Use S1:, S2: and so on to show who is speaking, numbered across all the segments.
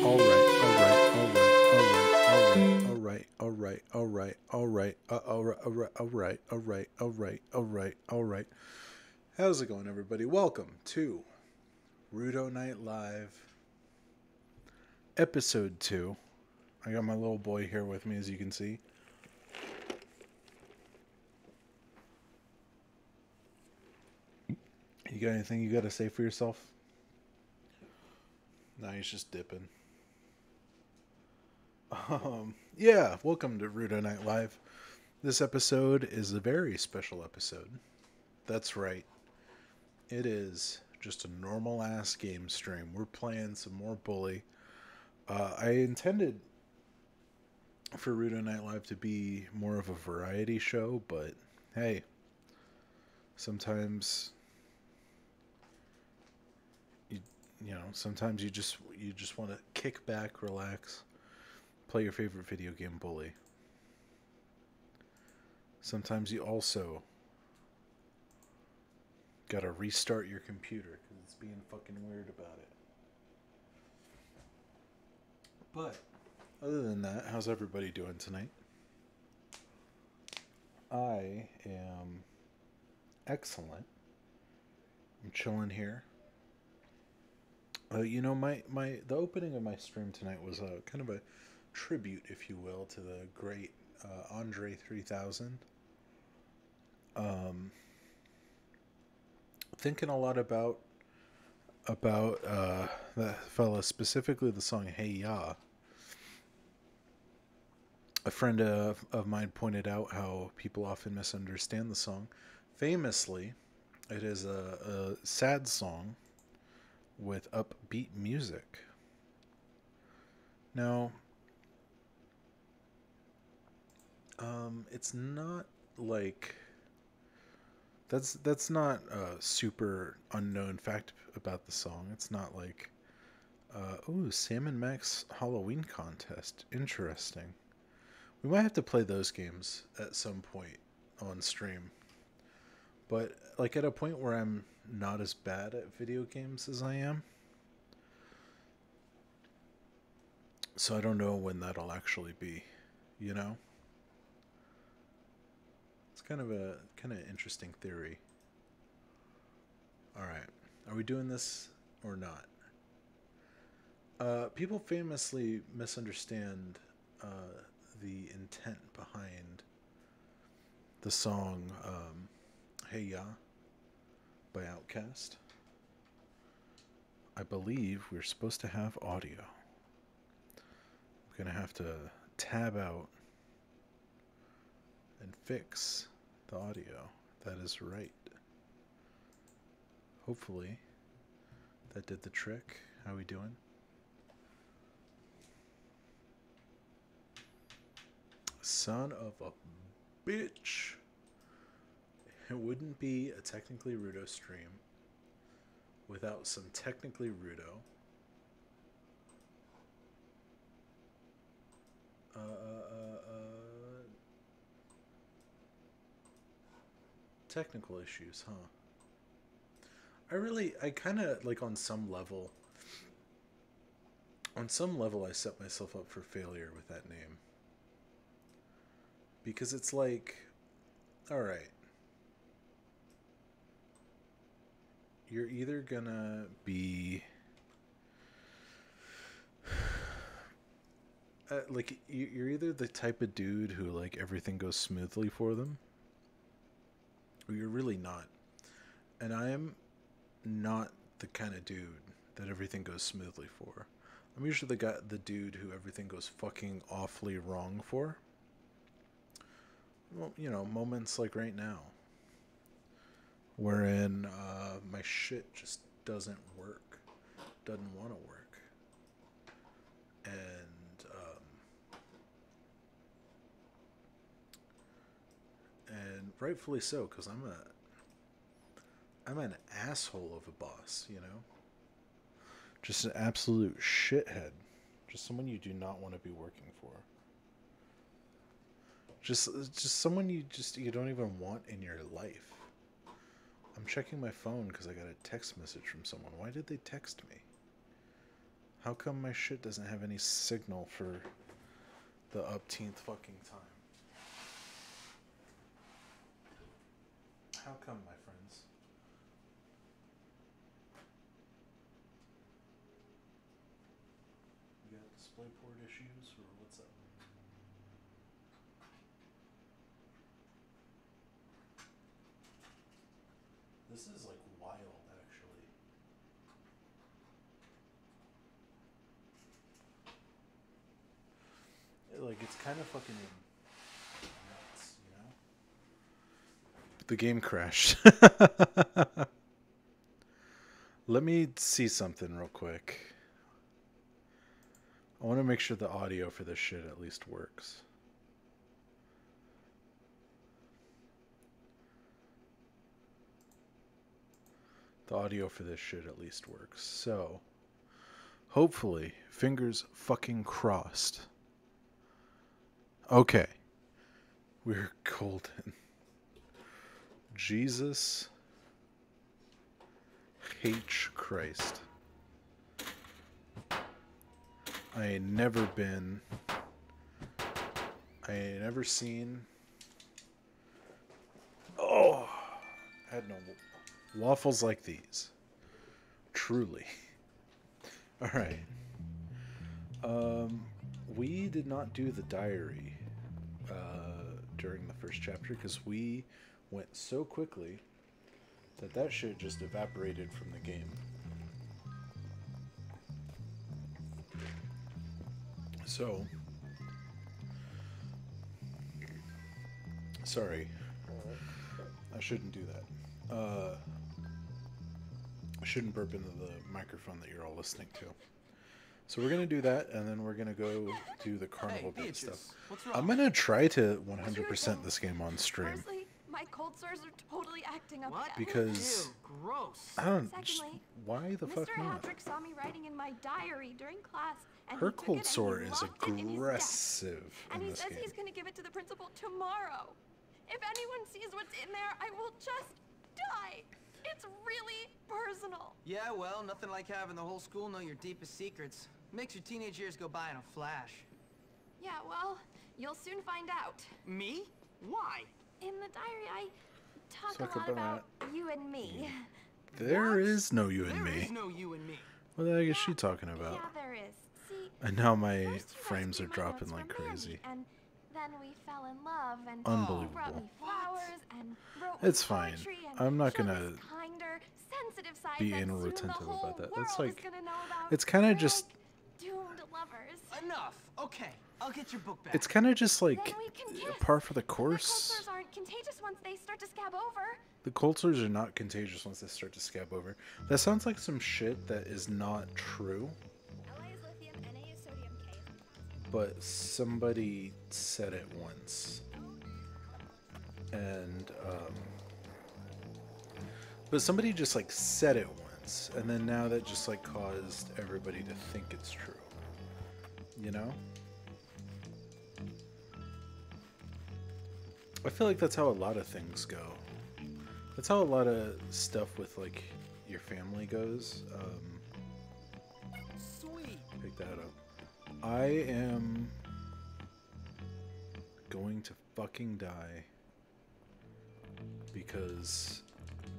S1: All right, all right, all right, all right, all right, all right, all right, all right, all right, all right, all right, all right, all right, all right. How's it going, everybody? Welcome to Rudo Night Live, episode 2. I got my little boy here with me, as you can see. You got anything you got to say for yourself? No, he's just dipping. Yeah, welcome to Rudo Night Live. This episode is a very special episode. That's right. It is just a normal ass game stream. We're playing some more Bully. I intended for Rudo Night Live to be more of a variety show, but hey, sometimes you sometimes you just want to kick back, relax, play your favorite video game Bully. Sometimes you also gotta restart your computer because it's being fucking weird about it. But other than that, how's everybody doing tonight? I am excellent. I'm chilling here. My the opening of my stream tonight was a kind of a tribute, if you will, to the great Andre 3000. Um, Thinking a lot about that fella, specifically the song "Hey Ya." A friend of mine pointed out how people often misunderstand the song. Famously, it is a sad song with upbeat music. Now, it's not like that's not a super unknown fact about the song. It's not like, ooh, Sam and Max Halloween contest. Interesting. We might have to play those games at some point on stream. But like at a point where I'm not as bad at video games as I am, so I don't know when that'll actually be. You know, it's kind of interesting theory. All right, are we doing this or not? People famously misunderstand the intent behind the song "Hey Ya" by Outkast. I believe we're supposed to have audio. I'm gonna have to tab out and fix the audio. That is right. Hopefully that did the trick. How we doing? Son of a bitch. It wouldn't be a technically Rudo stream without some technically Rudo. Technical issues, huh? I kind of like on some level, I set myself up for failure with that name. Because it's like, alright, you're either gonna be like you're either the type of dude who like everything goes smoothly for them, or you're really not. And I am not the kind of dude that everything goes smoothly for. I'm usually the dude who everything goes fucking awfully wrong for. Well, moments like right now, wherein my shit just doesn't work, doesn't want to work, and rightfully so, because I'm an asshole of a boss, just an absolute shithead, just someone you do not want to be working for, just someone you don't even want in your life. I'm checking my phone because I got a text message from someone. Why did they text me? How come my shit doesn't have any signal for the upteenth fucking time? How come, my friends? You got DisplayPort issues, or what's up? This is like wild, actually. Like, it's kind of fucking nuts, you know? The game crashed. Let me see something real quick. I want to make sure the audio for this shit at least works. The audio for this shit at least works. So, hopefully, fingers fucking crossed. Okay. We're golden. Jesus H. Christ. I ain't never been. I ain't never seen. Oh! Had no waffles like these. Truly. Alright. We did not do the diary during the first chapter because we went so quickly that shit just evaporated from the game. So, sorry, I shouldn't do that. I shouldn't burp into the microphone that you're all listening to. So we're gonna do that, and then we're gonna go do the carnival bit stuff. I'm gonna try to 100% this game on stream.
S2: Firstly, my cold sores are totally acting up.
S3: What?
S1: Because
S3: Ew, gross.
S1: I don't.
S2: Secondly,
S1: Why the fuck
S2: Mr.
S1: not?
S2: Hatrick saw me writing in my diary during class, and
S1: Her
S2: he took
S1: cold
S2: it and
S1: sore
S2: he
S1: is
S2: locked it in his desk.
S1: aggressive
S2: And
S1: in
S2: he
S1: this
S2: says
S1: game.
S2: he's gonna give it to the principal tomorrow. If anyone sees what's in there, I will just die. It's really personal.
S3: Yeah, well, nothing like having the whole school know your deepest secrets. Makes your teenage years go by in a flash.
S2: Yeah, well, you'll soon find out.
S3: Me? Why?
S2: In the diary, I talk
S1: Talk
S2: a lot
S1: about
S2: about you and me.
S1: There
S3: What?
S1: is no you and
S3: There
S1: me.
S3: is no you and me.
S1: What the heck is she talking about?
S2: Yeah, there is. See,
S1: And now my
S2: first you guys
S1: frames are
S2: read my
S1: dropping
S2: notes
S1: like
S2: from Mandy,
S1: crazy.
S2: And then we fell in love, and
S1: Unbelievable.
S2: you brought me flowers and wrote
S1: It's
S2: me
S1: fine.
S2: poetry and
S1: I'm not
S2: showed
S1: gonna
S2: this kinder, sensitive side
S1: be
S2: that
S1: anal
S2: soon
S1: retentive
S2: the whole
S1: about that.
S2: world
S1: That's
S2: is
S1: like,
S2: gonna know about.
S1: it's kind of
S2: We're
S1: just,
S2: like doomed lovers.
S3: Enough. Okay, I'll get your book back.
S1: it's kind of just like
S2: Then we can kiss.
S1: par for the
S2: My cold
S1: course.
S2: sores aren't contagious once they start to scab over.
S1: The cold sores are not contagious once they start to scab over. That sounds like some shit that is not true,
S2: Li is lithium, Na is sodium, K is potassium.
S1: but somebody said it once. And, but somebody just like said it once, and then now that just like caused everybody to think it's true. You know? I feel like that's how a lot of things go. That's how a lot of stuff with like your family goes.
S3: Sweet.
S1: Pick that up. I am going to fucking die because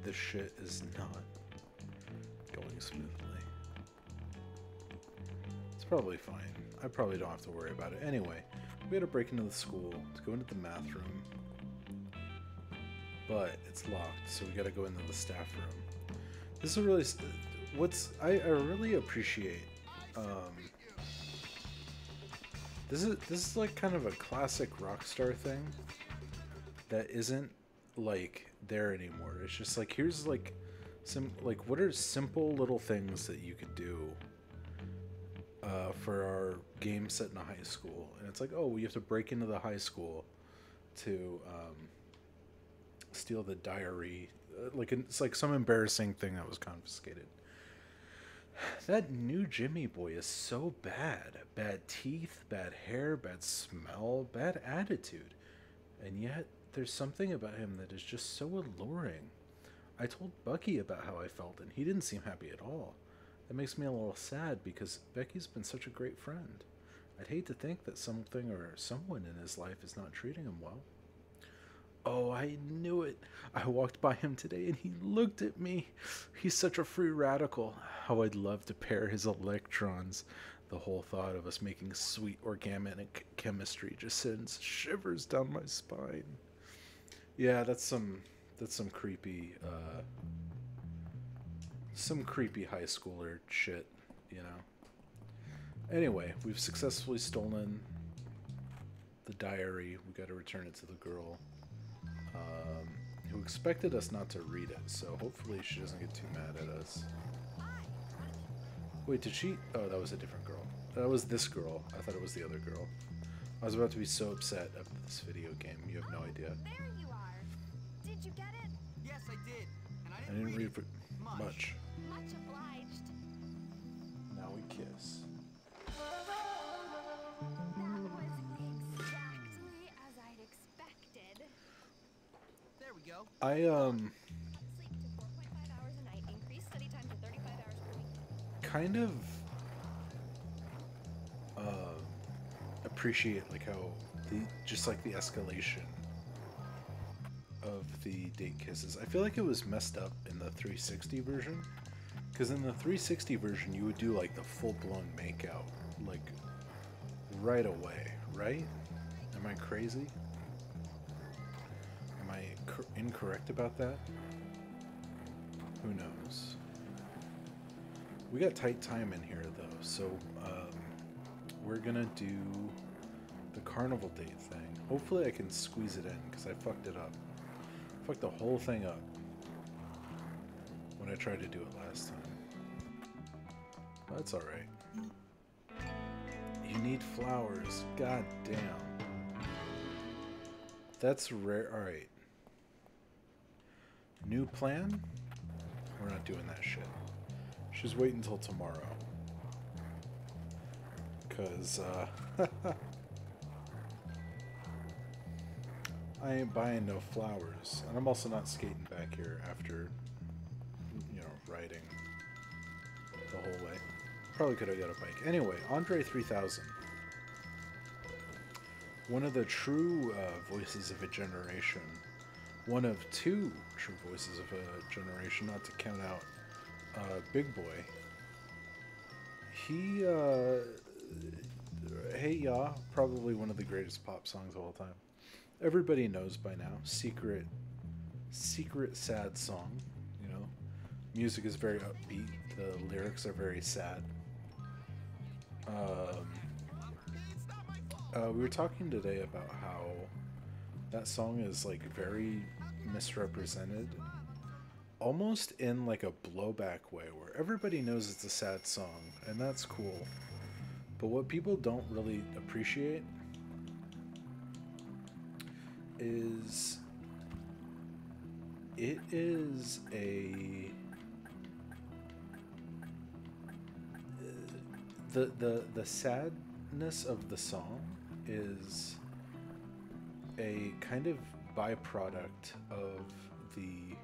S1: this shit is not going smoothly. It's probably fine. I probably don't have to worry about it. Anyway, we had to break into the school to go into the math room. But it's locked, so we gotta go into the staff room. This is really... I really appreciate... This is like kind of a classic Rockstar thing that isn't like there anymore. It's just like, here's like some, like, what are simple little things that you could do for our game set in a high school. And it's like, oh, you have to break into the high school to steal the diary. It's like some embarrassing thing that was confiscated. That new Jimmy boy is so bad. Bad teeth, bad hair, bad smell, bad attitude. And yet, there's something about him that is just so alluring. I told Bucky about how I felt, and he didn't seem happy at all. That makes me a little sad because Becky's been such a great friend. I'd hate to think that something or someone in his life is not treating him well. Oh, I knew it. I walked by him today and he looked at me. He's such a free radical. How I'd love to pair his electrons. The whole thought of us making sweet organic chemistry just sends shivers down my spine. Yeah, that's some creepy high schooler shit, you know. Anyway, we've successfully stolen the diary. We got to return it to the girl, who expected us not to read it. So hopefully she doesn't get too mad at us. Wait, did she? Oh, that was a different girl. That was this girl. I thought it was the other girl. I was about to be so upset after this video game. You have no idea.
S2: There you are. Did you get it?
S3: Yes, I did. And
S1: I didn't read for much.
S2: Much obliged.
S1: Now we kiss.
S2: That was exactly as I'd expected.
S3: there we go.
S1: I
S2: Sleep to 4.5 hours a night. Increase study time to 35 hours per week.
S1: kind of appreciate like how the escalation of the date kisses. I feel like it was messed up in the 360 version, because in the 360 version you would do like the full-blown makeout like right away, right? Am I crazy? Am I incorrect about that? Who knows? We got tight time in here though, so we're gonna do the carnival date thing. Hopefully I can squeeze it in, because I fucked it up. Fucked the whole thing up when I tried to do it last time. That's alright. You need flowers. God damn. That's rare. Alright. New plan? We're not doing that shit. She's waiting until tomorrow. Because, I ain't buying no flowers. And I'm also not skating back here after, you know, riding the whole way. Probably could have got a bike. Anyway, Andre 3000. One of the true voices of a generation. One of two true voices of a generation, not to count out Big Boy. He, Hey Ya, probably one of the greatest pop songs of all time. Everybody knows by now. Secret sad song, you know. Music is very upbeat. The lyrics are very sad. We were talking today about how that song is like very misrepresented, almost in like a blowback way, where everybody knows it's a sad song, and that's cool. But what people don't really appreciate is it is a the sadness of the song is a kind of byproduct of the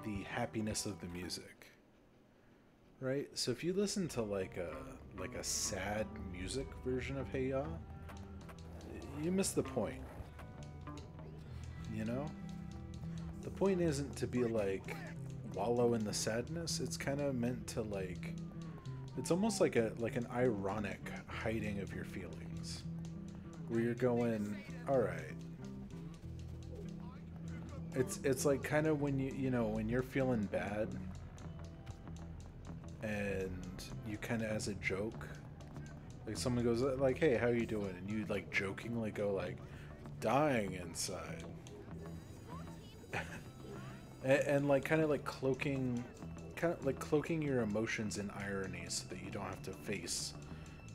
S1: the happiness of the music, right? So if you listen to like a sad music version of Hey Ya, you miss the point. You know, the point isn't to be like wallow in the sadness. It's kind of meant to like, it's almost like an ironic hiding of your feelings, where you're going, all right. It's like kind of when you know when you're feeling bad, and you kind of as a joke, like someone goes like, hey, how you doing, and you like jokingly go like, dying inside. and like kind of like cloaking your emotions in irony so that you don't have to face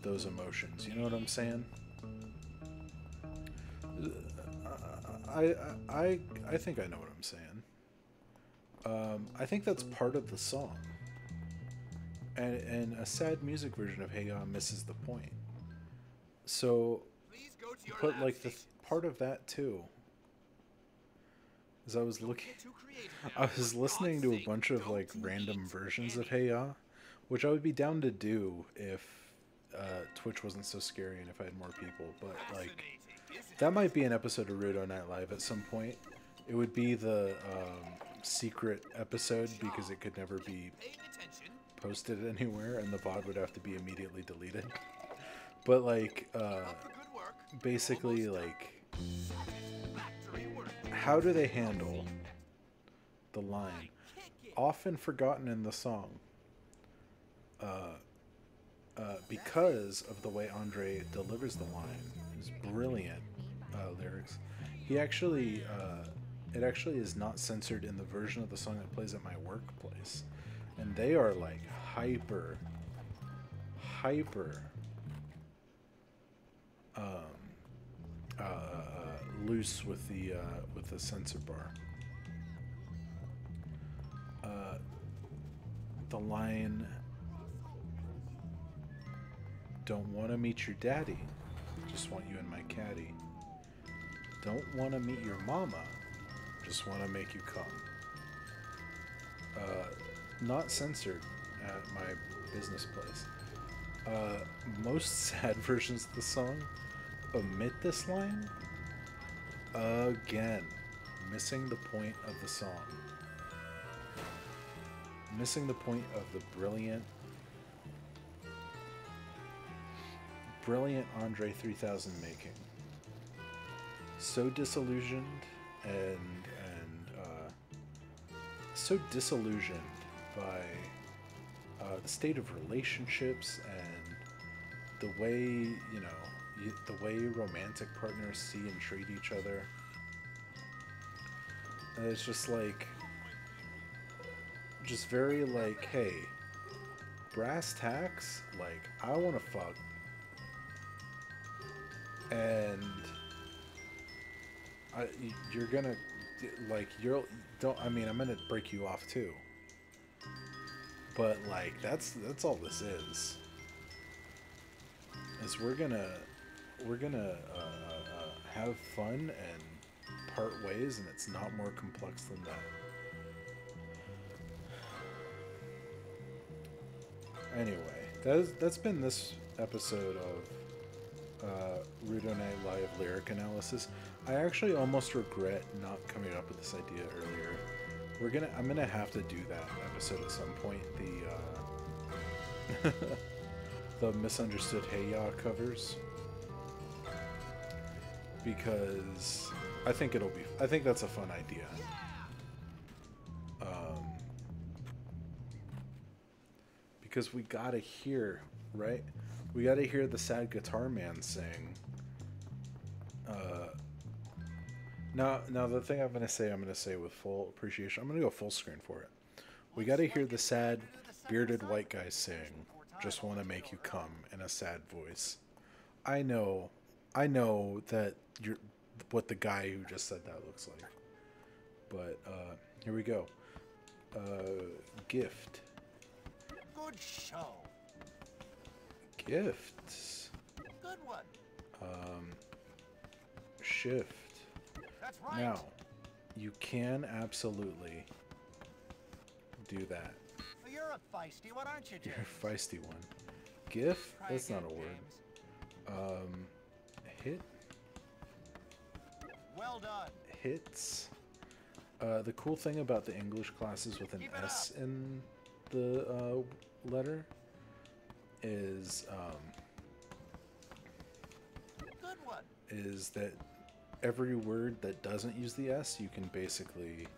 S1: those emotions. You know what I'm saying? I think I know what I'm saying. I think that's part of the song. And a sad music version of Hey Ya misses the point. So put like the part of that too. is I was looking, I was listening to a bunch of like random versions of Hey Ya, which I would be down to do if Twitch wasn't so scary and if I had more people. But like, that might be an episode of Rudo Night Live at some point. It would be the secret episode because it could never be posted anywhere, and the VOD would have to be immediately deleted. But like, basically, like, how do they handle the line, often forgotten in the song, because of the way Andre delivers the line? His brilliant lyrics. He actually, it actually is not censored in the version of the song that plays at my workplace, and they are like hyper loose with the censor bar. The line, "Don't want to meet your daddy, just want you in my caddy. Don't want to meet your mama, just want to make you come." Not censored at my business place. Most sad versions of the song omit this line. Again, missing the point of the song. Missing the point of the brilliant Andre 3000 making. So disillusioned and so disillusioned by the state of relationships and the way, the way romantic partners see and treat each other. And it's just like, just very like, hey, brass tacks, like, I want to fuck, and you're gonna, like, I'm gonna break you off too. But like, that's all this is we're gonna have fun and part ways, and it's not more complex than that. Anyway, that's been this episode of Rudo Night Live lyric analysis. I actually almost regret not coming up with this idea earlier. I'm gonna have to do that episode at some point. The the misunderstood Hey Ya covers, because I think that's a fun idea. Because we gotta hear, right? We gotta hear the sad guitar man sing. Now the thing I'm gonna say with full appreciation. I'm gonna go full screen for it. We gotta hear the sad bearded white guy sing "Just Wanna Make You Come" in a sad voice. I know that you're what the guy who just said that looks like. But here we go. Gift.
S4: Good show.
S1: Gifts.
S4: Good one.
S1: Shift.
S4: That's right.
S1: Now, you can absolutely do that.
S4: Well, you're a feisty one, aren't you, James?
S1: You're a feisty one. GIF?
S4: Try
S1: That's
S4: again,
S1: not a word.
S4: James.
S1: Hit?
S4: Well done.
S1: Hits. The cool thing about the English classes with an
S4: Keep it
S1: S
S4: up.
S1: in the letter is
S4: Good one.
S1: that every word that doesn't use the S, you can basically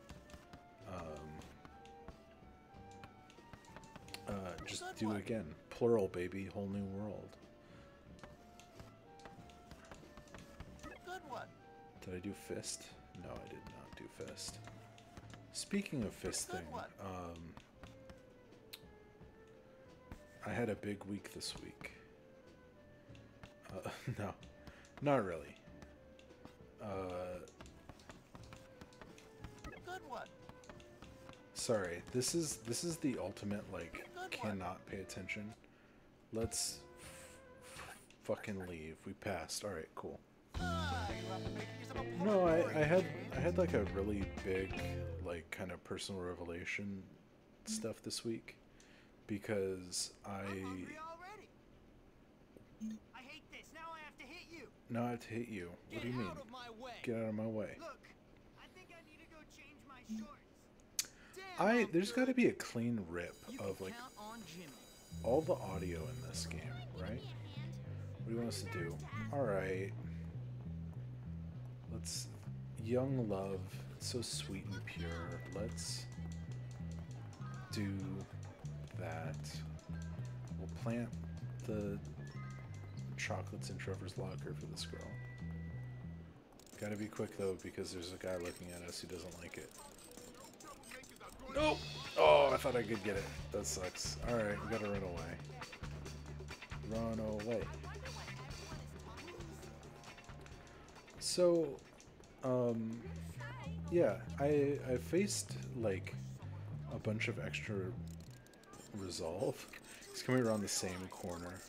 S1: just
S4: Good
S1: do
S4: one.
S1: again. Plural, baby. Whole new world.
S4: Good one.
S1: Did I do fist? No, I did not do fist. Speaking of fisting,
S4: Good one.
S1: I had a big week this week. No, not really.
S4: Good one.
S1: Sorry, this is the ultimate, like,
S4: Good one.
S1: cannot pay attention. Let's fucking leave. We passed. All right, cool.
S4: You have to make yourself a
S1: No,
S4: party.
S1: I had like a really big, like, kind of personal revelation stuff this week because
S3: I'm hungry already. I hate this. Now I have to hit you.
S1: now I have to hit you. What do you mean?
S3: Out of my way.
S1: Get out of my way.
S3: Look, I think I need to go change my shorts. Damn, I'm
S1: There's got to
S3: good.
S1: be a clean rip
S3: You
S1: of
S3: can
S1: like
S3: count on Jimmy.
S1: all the audio in this game, right? What do you want us to do? All right. Let's young love, so sweet and pure. Let's do that. We'll plant the chocolates in Trevor's locker for this girl. Gotta be quick though because there's a guy looking at us who doesn't like it. Nope! Oh, I thought I could get it. That sucks. Alright, we gotta run away. Run away. So, yeah, I faced like a bunch of extra resolve. He's coming around the same corner.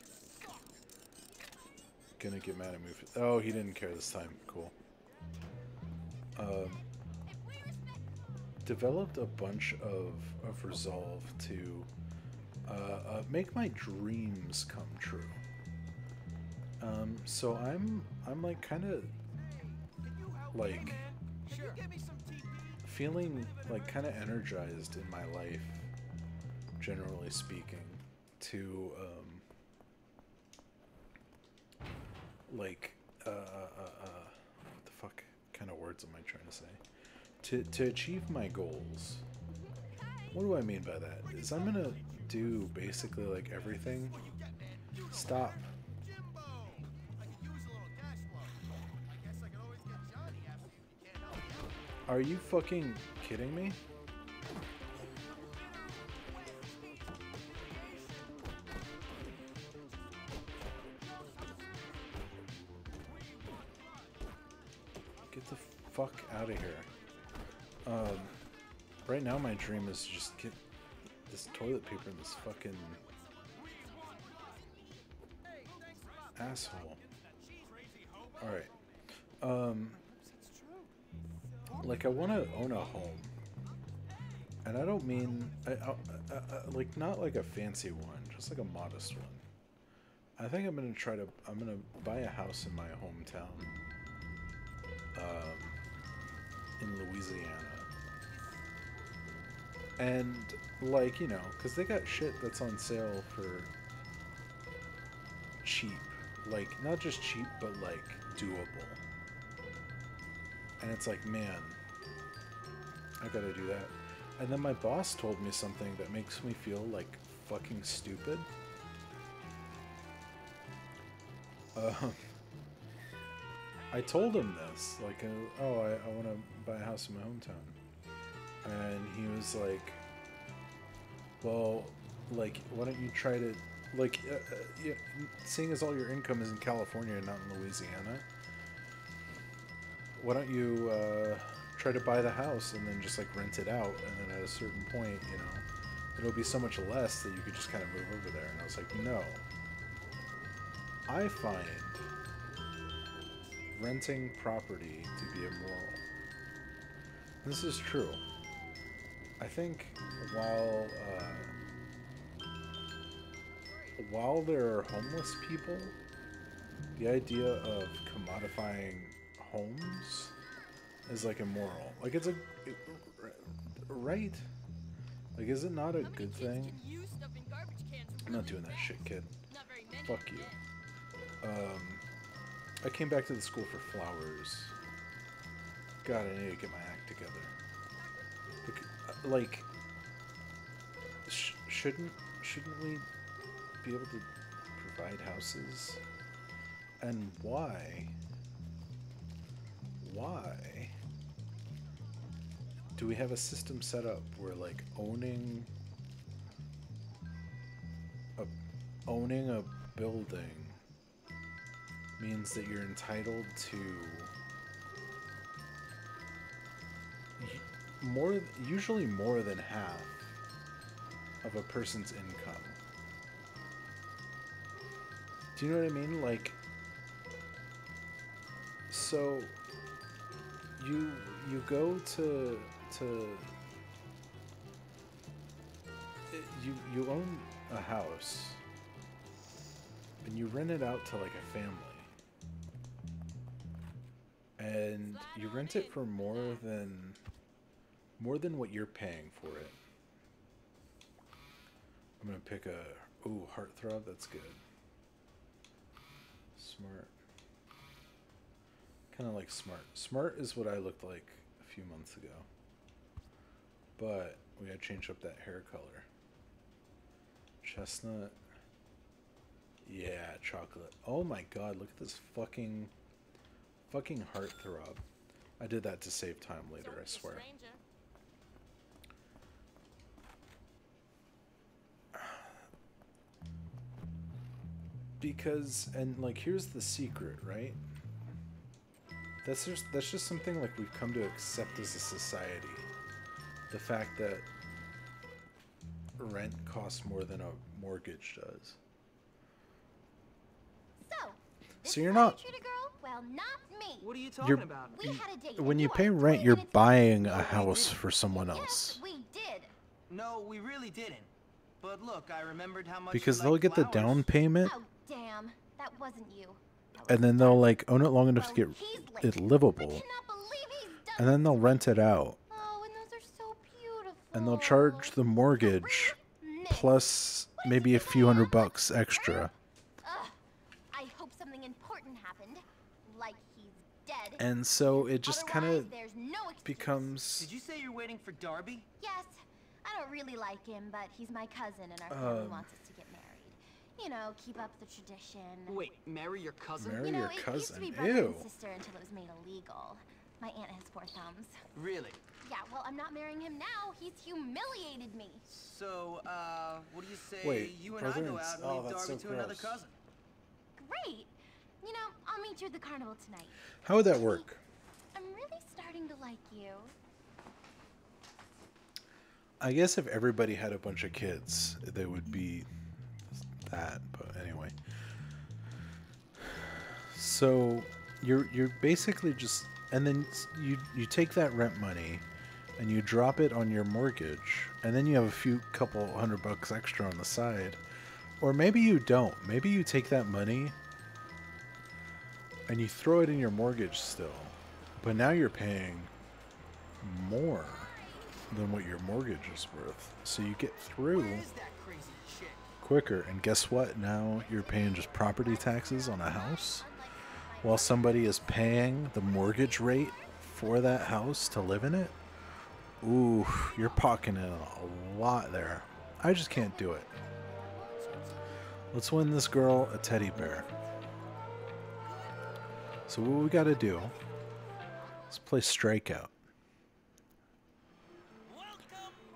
S1: Gonna get mad at me. Oh, he didn't care this time. Cool. Developed a bunch of resolve to make my dreams come true. So I'm like kind of like
S3: Can you get me some TP?
S1: feeling like kind of energized in my life, generally speaking, to like what the fuck kind of words am I trying to say? To achieve my goals. What do I mean by that? Is I'm gonna do basically like everything. Stop.
S3: Jimbo! I could use a little cash flow. I guess I could always get Johnny after you if you can't help me out.
S1: Are you fucking kidding me? Get the fuck out of here. Right now my dream is to just get this toilet paper in this fucking asshole. Alright. Like I want to own a home. And I don't mean, like not like a fancy one, just like a modest one. I think I'm going to buy a house in my hometown. In Louisiana. And, like, you know, because they got shit that's on sale for cheap. Like, not just cheap, but, like, doable. And it's like, man, I gotta do that. And then my boss told me something that makes me feel, like, fucking stupid. I told him this, like, oh, I want to buy a house in my hometown. And he was like, well, like, why don't you try to, like, yeah, seeing as all your income is in California and not in Louisiana, why don't you try to buy the house and then just, like, rent it out, and then at a certain point, you know, it'll be so much less that you could just kind of move over there. And I was like, no. I find renting property to be immoral. This is true. I think while there are homeless people, the idea of commodifying homes is like immoral. Like it's right? Like is it not a good thing? I'm not doing that shit, kid. Fuck you. I came back to the school for flowers. God, I need to get my act together. Like, shouldn't we be able to provide houses? And why? Why do we have a system set up where, like, owning a building means that you're entitled to usually more than half of a person's income? Do you know what I mean? Like, So you go to you own a house and you rent it out to like a family. And you rent it for more than what you're paying for it. I'm gonna pick a heartthrob. That's good. Smart. Kind of like smart. Smart is what I looked like a few months ago, but we gotta change up that hair color. Chestnut. Yeah, chocolate. Oh my god! Look at this fucking heartthrob. I did that to save time later. I swear. Because, and like, here's the secret, right? That's just something like we've come to accept as a society. The fact that rent costs more than a mortgage does. So you're not.
S2: Treat a girl? Well, not me.
S4: What are you talking about?
S2: We had a date.
S1: When
S2: and
S1: you
S2: are
S1: pay rent,
S2: 20
S1: you're
S2: minutes
S1: buying a house for someone
S2: Yes,
S1: else.
S2: we did.
S4: No, we really didn't. But look, I remembered how much
S1: Because
S4: you
S1: they'll
S4: liked
S1: get the
S4: flowers.
S1: down payment,
S2: Oh, damn. That wasn't you. That was
S1: and then they'll
S2: Doug.
S1: like own it long enough to
S2: Well,
S1: get
S2: he's late.
S1: it
S2: I
S1: livable,
S2: cannot believe he's done
S1: and then
S2: this
S1: they'll
S2: to me.
S1: rent it out,
S2: Oh, and those are so beautiful.
S1: and they'll charge the mortgage plus maybe a few $100 extra.
S2: Ugh. I hope something important happened. Like he's dead.
S1: And so it just kind
S2: Otherwise,
S1: of
S2: there's no excuse.
S1: becomes
S4: Did you say you're waiting for Darby?
S2: Yes. I don't really like him, but he's my cousin and our family wants us to get married. You know, keep up the tradition.
S4: Wait, marry your cousin?
S1: Marry
S2: You know,
S1: your
S2: it used
S1: cousin.
S2: to be brother
S1: Ew.
S2: and sister until it was made illegal. My aunt has 4 thumbs.
S4: Really?
S2: Yeah, well, I'm not marrying him now. He's humiliated me.
S4: So, what do you say
S1: Wait,
S4: you and I
S1: brother
S4: go
S1: and
S4: out and
S1: oh,
S4: leave
S1: that's
S4: Darby
S1: so
S4: to another
S1: gross.
S4: cousin?
S2: Great. You know, I'll meet you at the carnival tonight.
S1: How would that work?
S2: I'm really starting to like you.
S1: I guess if everybody had a bunch of kids, they would be that. But anyway, so you're basically just, and then you take that rent money, and you drop it on your mortgage, and then you have a couple $100 extra on the side, or maybe you don't. Maybe you take that money and you throw it in your mortgage still, but now you're paying more than what your mortgage is worth, so you get through
S4: Where is that crazy chick?
S1: quicker. And guess what? Now you're paying just property taxes on a house while somebody is paying the mortgage rate for that house to live in it. Ooh, you're pocketing a lot there. I just can't do it. Let's win this girl a teddy bear. So what we gotta do is play Strikeout.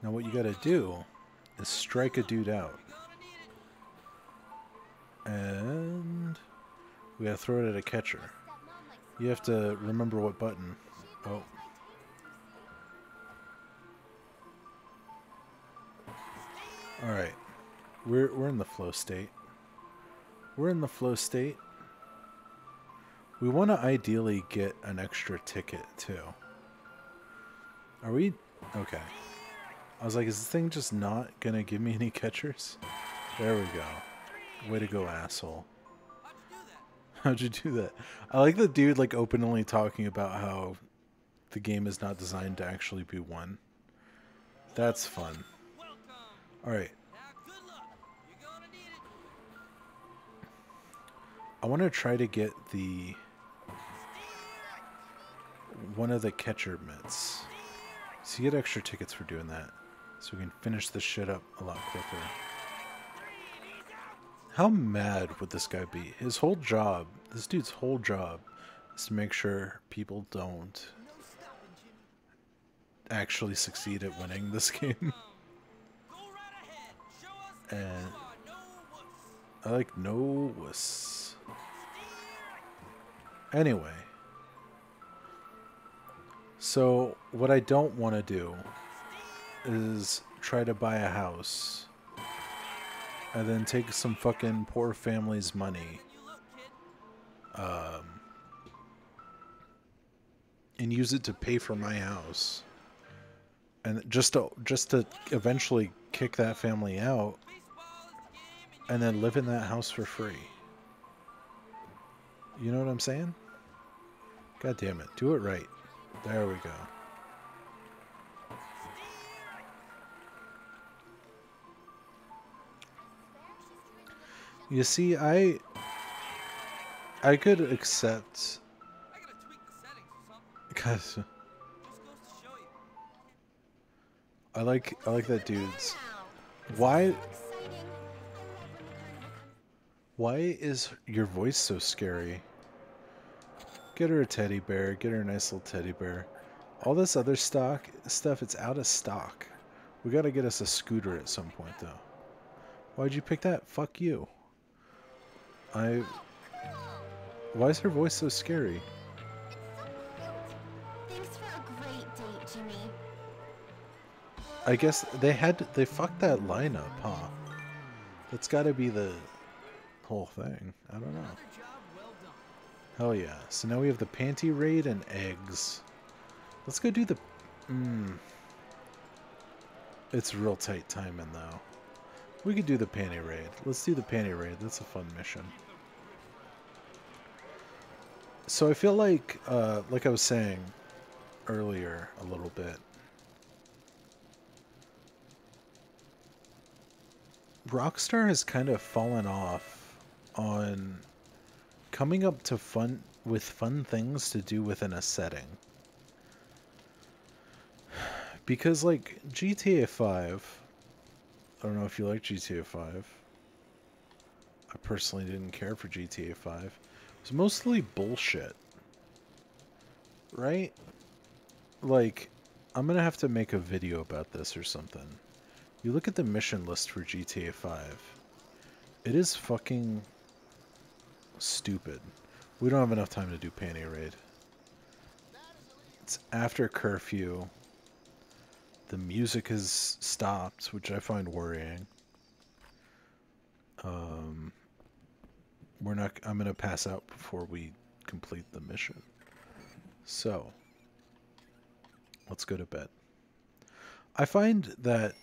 S1: Now what you gotta do is strike a dude out. And we gotta throw it at a catcher. You have to remember what button. Oh. Alright. We're in the flow state. We're in the flow state. We want to ideally get an extra ticket too. Are we? Okay. I was like, is this thing just not gonna give me any catchers? There we go. Way to go, asshole. How'd you do that? I like the dude like openly talking about how the game is not designed to actually be won. That's fun. Alright. I want to try to get the one of the catcher mitts. So you get extra tickets for doing that. So we can finish this shit up a lot quicker. How mad would this guy be? His whole job, this dude's whole job, is to make sure people don't actually succeed at winning this game. And I like no wuss. Anyway. So what I don't want to do is try to buy a house and then take some fucking poor family's money and use it to pay for my house. And just to eventually kick that family out and then live in that house for free. You know what I'm saying? God damn it. Do it right. There we go. You see, I could accept
S3: I gotta tweak the settings or something.
S1: because
S3: Just goes to show you.
S1: I like that dude's.
S2: Now.
S1: Why
S2: So exciting.
S1: why is your voice so scary? Get her a teddy bear, get her a nice little teddy bear. All this other stuff, it's out of stock. We gotta get us a scooter at some point though. Why'd you pick that? Fuck you. Why is her voice so scary?
S2: It's so cute. Thanks for a great date, Jimmy.
S1: I guess they fucked that line up, huh? That's gotta be the whole thing. I don't know.
S3: Another job well done.
S1: Hell yeah. So now we have the panty raid and eggs. Let's go do the... It's real tight timing though. We could do the panty raid. Let's do the panty raid. That's a fun mission. So I feel like I was saying earlier a little bit, Rockstar has kind of fallen off on coming up to fun things to do within a setting. Because like GTA 5, I don't know if you like GTA 5. I personally didn't care for GTA 5. It was mostly bullshit. Right? Like, I'm gonna have to make a video about this or something. You look at the mission list for GTA 5. It is fucking stupid. We don't have enough time to do Panty Raid. It's after curfew. The music has stopped, which I find worrying. I'm gonna pass out before we complete the mission. So, let's go to bed. I find that,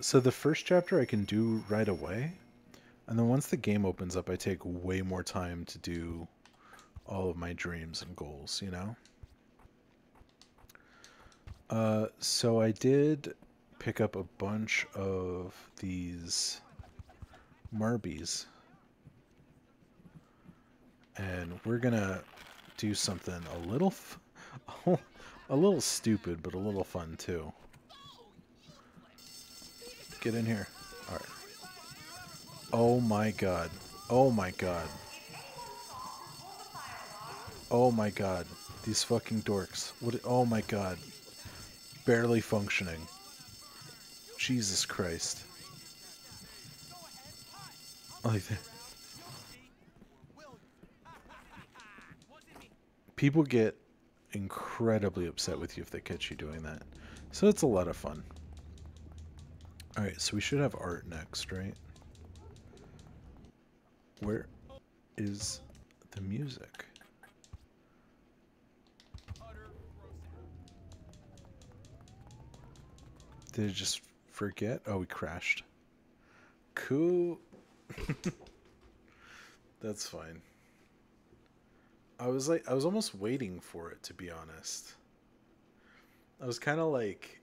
S1: so the first chapter I can do right away, and then once the game opens up, I take way more time to do all of my dreams and goals, you know? So I did pick up a bunch of these Marbies, and we're gonna do something a little, a little stupid, but a little fun too. Get in here. All right. Oh my god. Oh my god. Oh my god. These fucking dorks. What? Oh my god. Barely functioning. Jesus Christ. Like that. People get incredibly upset with you if they catch you doing that. So it's a lot of fun. Alright, so we should have art next, right? Where is the music? Did it just forget? Oh, we crashed. Cool. That's fine. I was almost waiting for it, to be honest. I was kind of like,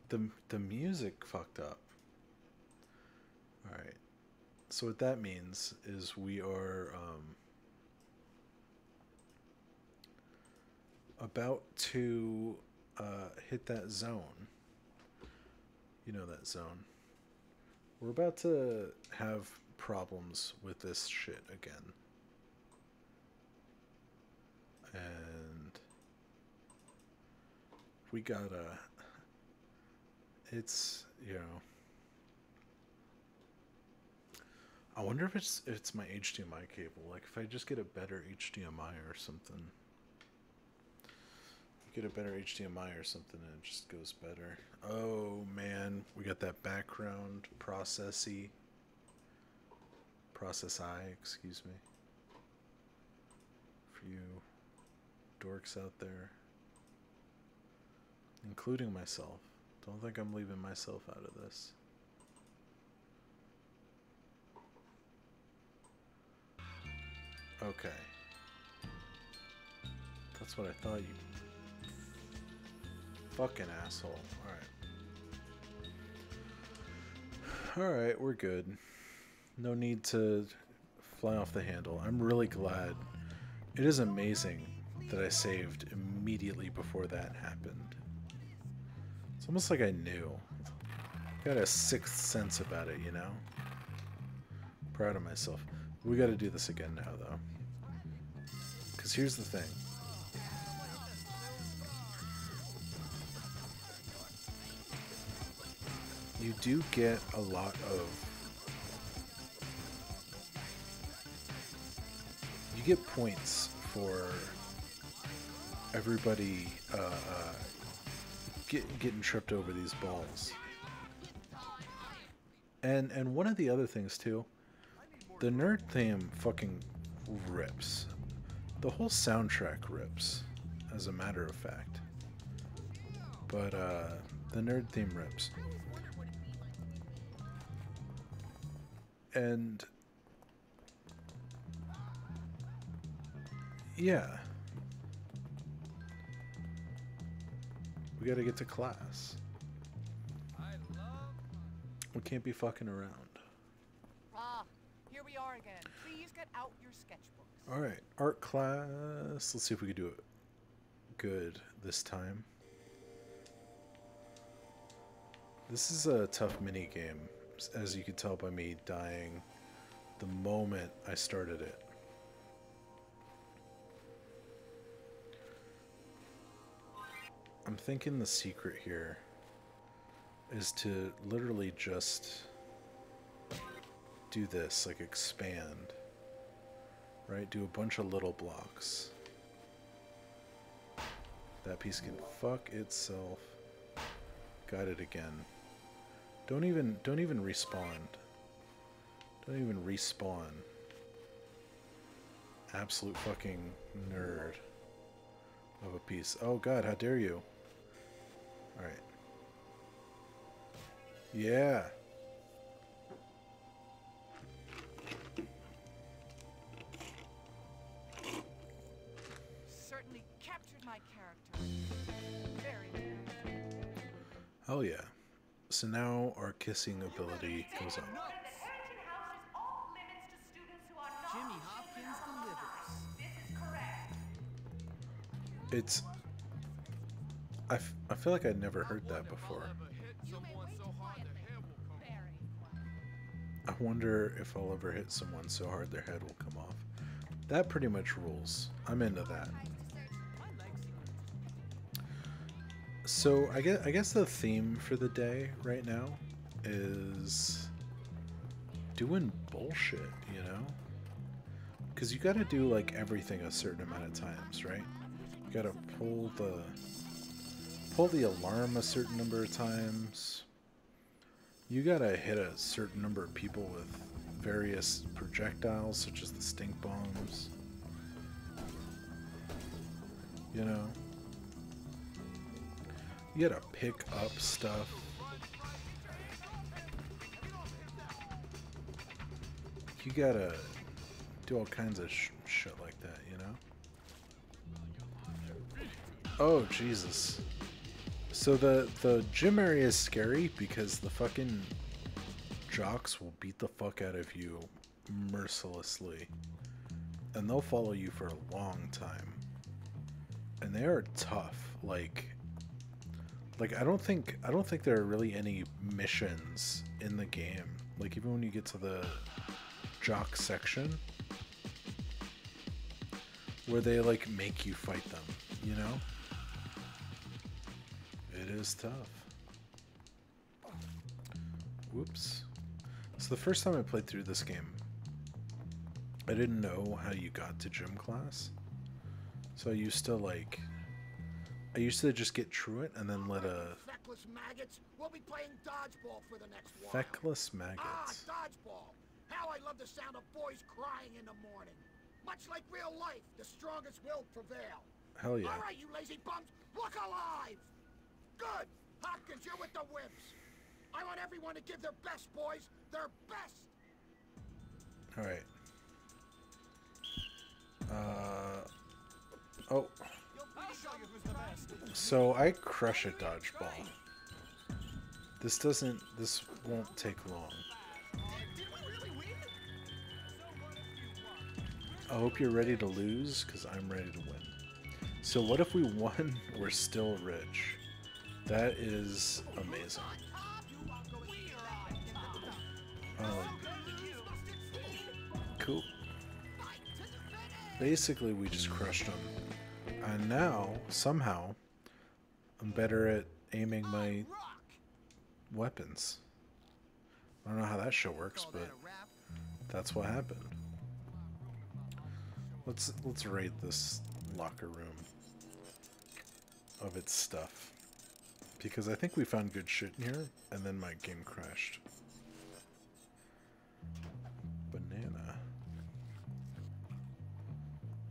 S1: the music fucked up. All right. So what that means is we are about to hit that zone. You know that zone. We're about to have problems with this shit again. And we gotta... It's, you know... I wonder if it's my HDMI cable. Like, if I just get a better HDMI or something. Get a better HDMI or something and it just goes better. Oh, man. We got that background process I, excuse me. For you. dorks out there, including myself. Don't think I'm leaving myself out of this. Okay. That's what I thought, you fucking asshole. Alright. Alright, we're good. No need to fly off the handle. I'm really glad. It is amazing that I saved immediately before that happened. It's almost like I knew. Got a sixth sense about it, you know? Proud of myself. We gotta do this again now, though. Because here's the thing. You do get a lot of... You get points for everybody getting tripped over these balls. And one of the other things, too, the nerd theme fucking rips. The whole soundtrack rips, as a matter of fact. But, the nerd theme rips. And... yeah. We gotta get to class. We can't be fucking around.
S5: Ah, here we are again. Please get out your sketchbooks.
S1: Alright, art class. Let's see if we can do it good this time. This is a tough mini game, as you can tell by me dying the moment I started it. I'm thinking the secret here is to literally just do this, like expand, right? Do a bunch of little blocks. That piece can fuck itself. Got it again. Don't even respawn. Don't even respawn. Absolute fucking nerd of a piece. Oh god, how dare you? Alright. Yeah.
S5: Certainly captured my character. Very good.
S1: Oh yeah. So now our kissing ability goes on.
S4: Jimmy Hopkins delivers.
S1: It's... I feel like I'd never heard that before. I wonder if I'll ever hit someone so hard their head will come off. That pretty much rules. I'm into that. So I guess the theme for the day right now is doing bullshit, you know? Because you gotta do like everything a certain amount of times, right? You gotta pull the alarm a certain number of times. You gotta hit a certain number of people with various projectiles, such as the stink bombs. You know? You gotta pick up stuff. You gotta do all kinds of shit like that, you know? Oh, Jesus. So the gym area is scary because the fucking jocks will beat the fuck out of you mercilessly. And they'll follow you for a long time. And they are tough. Like I don't think there are really any missions in the game. Like even when you get to the jock section where they like make you fight them, you know? It is tough. Whoops. So the first time I played through this game, I didn't know how you got to gym class. So I used to just get Truant and then let a...
S3: Feckless maggots. We'll be playing dodgeball for the next while.
S1: Feckless maggots.
S3: Dodgeball. How I love the sound of boys crying in the morning. Much like real life, the strongest will prevail.
S1: Hell yeah.
S3: All right, you lazy bums, look alive! Good! Hopkins, you're with the whips. I want everyone to give their best, boys. Their best!
S1: All right. Oh.
S5: I'll show you who's the best.
S1: So I crush a dodgeball. This won't take long.
S3: Did we really win?
S1: I hope you're ready to lose, because I'm ready to win. So what if we won, we're still rich? That is amazing. Cool. Basically, we just crushed them. And now, somehow, I'm better at aiming my weapons. I don't know how that shit works, but that's what happened. Let's rate this locker room of its stuff, because I think we found good shit in here, and then my game crashed. Banana.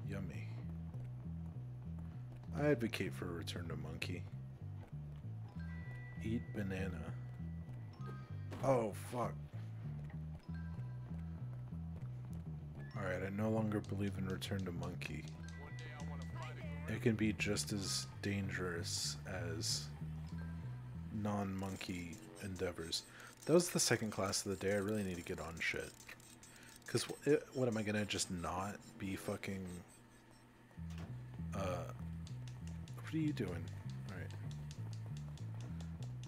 S1: Yummy. I advocate for a return to monkey. Eat banana. Oh, fuck. Alright, I no longer believe in return to monkey. It can be just as dangerous as non-monkey endeavors. That was the second class of the day. I really need to get on shit. Because what am I gonna just not be fucking... What are you doing? Alright.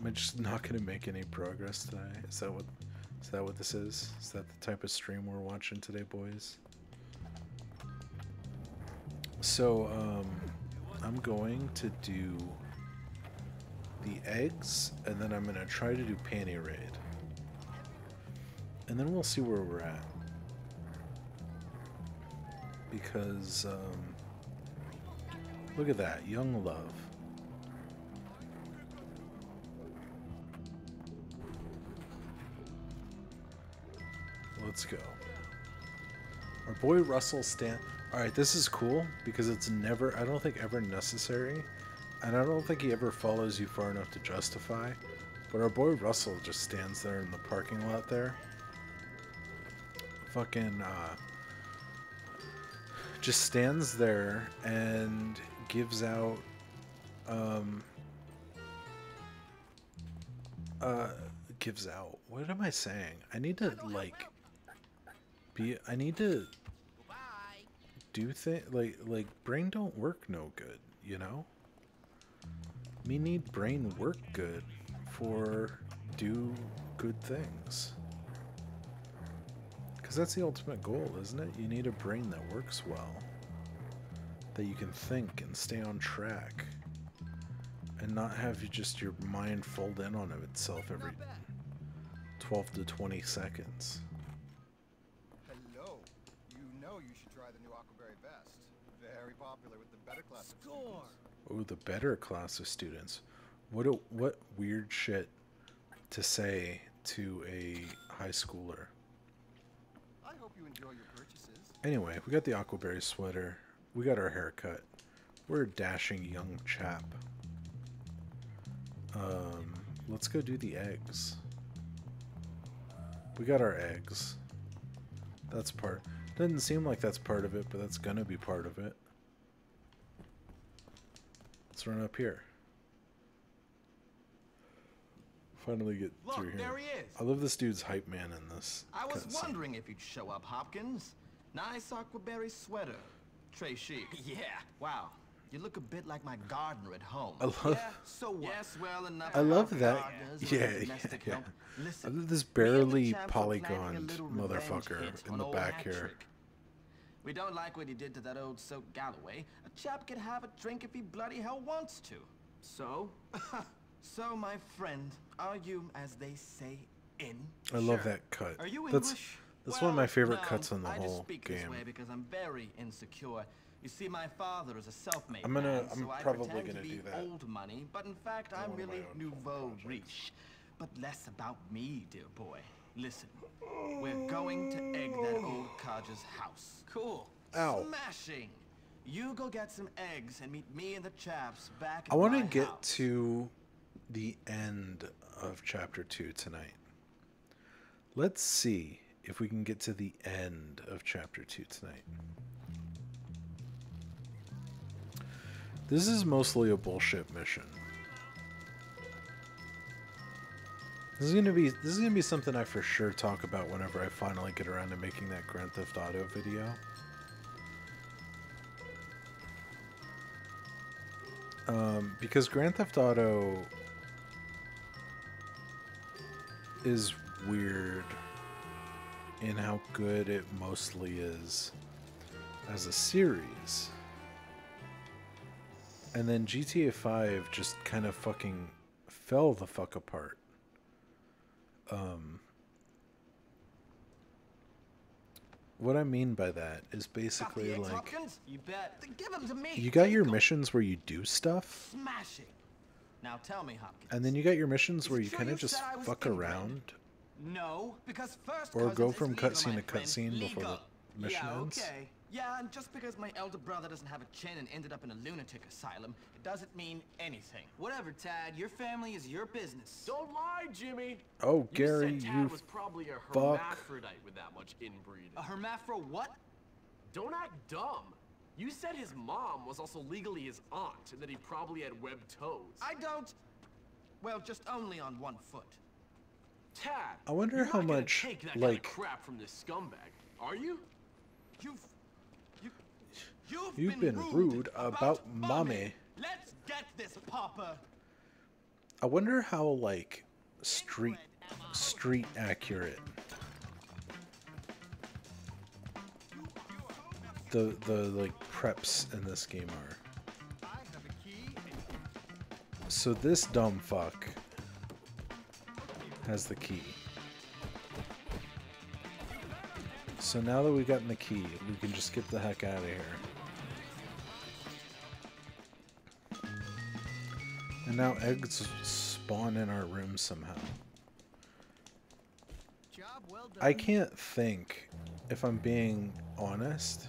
S1: Am I just not gonna make any progress today? Is that what this is? Is that the type of stream we're watching today, boys? So, I'm going to do the eggs, and then I'm gonna try to do panty raid. And then we'll see where we're at. Because, look at that, young love. Let's go. Our boy Russell Alright, this is cool because it's never, I don't think ever necessary, and I don't think he ever follows you far enough to justify, but our boy Russell just stands there in the parking lot there. Fucking, just stands there and gives out, what am I saying? I need to, like, I need to do things like brain don't work no good, you know? Me need brain work good for do good things. Because that's the ultimate goal, isn't it? You need a brain that works well, that you can think and stay on track, and not have just your mind fold in on itself every 12 to 20 seconds.
S3: Hello. You know you should try the new Aquaberry Best. Very popular with the better class of students.
S1: Oh, the better class of students. What weird shit to say to a high schooler.
S3: I hope you enjoy your purchases.
S1: Anyway, we got the Aquaberry sweater. We got our haircut. We're a dashing young chap. Let's go do the eggs. We got our eggs. That's part. Doesn't seem like that's part of it, but that's gonna be part of it. Let's run up here. Finally get through here.
S4: There he is.
S1: I love this dude's hype man in this.
S4: I was
S1: cutscene.
S4: wondering if you'd show up, Hopkins. Nice aquaberry sweater. Très chic. Yeah. Wow. You look a bit like my gardener at home.
S1: I love.
S4: Yeah, so what? Yes, well enough.
S1: I love
S4: about
S1: that.
S4: gardeners
S1: Yeah,
S4: and
S1: yeah,
S4: domestic
S1: yeah.
S4: help. Listen,
S1: I love this
S4: me and the
S1: barely
S4: champ are planning a
S1: polygoned
S4: little revenge
S1: motherfucker
S4: hit
S1: in
S4: on
S1: the
S4: old
S1: back here.
S4: Hat-Trick. We don't like what he did to that old soak Galloway. A chap can have a drink if he bloody hell wants to. So? So, my friend, are you, as they say, in?
S1: I love that cut.
S4: Are you
S1: That's
S4: English?
S1: one of my favorite
S4: no,
S1: cuts in the
S4: I just
S1: whole
S4: speak
S1: game.
S4: this way because I'm very insecure. You see, my father is a self-made
S1: I'm
S4: man,
S1: I'm
S4: so I
S1: probably
S4: pretend
S1: gonna
S4: to be
S1: do that.
S4: old money, but in fact, I'm
S1: one of my
S4: really
S1: own
S4: nouveau
S1: projects.
S4: riche. But less about me, dear boy. Listen, we're going to egg that old codger's house. Cool.
S1: Ow.
S4: Smashing. You go get some eggs and meet me and the chaps back at
S1: I want to
S4: my
S1: get
S4: house.
S1: to the end of chapter 2 tonight. Let's see if we can get to the end of chapter 2 tonight. This is mostly a bullshit mission. This is gonna be something I for sure talk about whenever I finally get around to making that Grand Theft Auto video. Because Grand Theft Auto is weird in how good it mostly is as a series. And then GTA 5 just kind of fucking fell the fuck apart. What I mean by that is basically
S4: Got the eggs,
S1: like
S4: Hopkins? You bet. Then give them to me.
S1: you got your
S4: Take 'em.
S1: missions where you do stuff,
S4: Smashing. Now tell me, Hopkins.
S1: and then you got your missions
S4: Is
S1: where
S4: it
S1: you
S4: true
S1: kind
S4: you
S1: of just
S4: said I was
S1: fuck
S4: inbred?
S1: around.
S4: No, because first
S1: Or go
S4: cousins is
S1: from
S4: legal,
S1: cutscene
S4: my
S1: to
S4: friend.
S1: cutscene before the
S4: Legal.
S1: mission
S4: yeah,
S1: ends.
S4: okay. Yeah, and just because my elder brother doesn't have a chin and ended up in a lunatic asylum, it doesn't mean anything. Whatever, Tad. Your family is your business.
S6: Don't lie, Jimmy.
S1: Oh, Gary,
S6: you said Tad
S1: you
S6: was probably a
S1: fuck.
S6: hermaphrodite with that much inbreeding.
S4: A hermaphro what?
S6: Don't act dumb. You said his mom was also legally his aunt, and that he probably had webbed toes.
S4: I don't... Well, just only on one foot.
S6: Tad,
S1: I wonder
S6: you're
S1: how
S6: not gonna
S1: much,
S6: take that
S1: like-
S6: kind of crap from this scumbag, are you?
S4: You've
S1: been rude about mommy.
S4: Let's get this, Papa.
S1: I wonder how like street accurate the like preps in this game are. So this dumb fuck has the key. So now that we've gotten the key, we can just get the heck out of here. And now eggs spawn in our room somehow.
S3: Job well done.
S1: I can't think, if I'm being honest,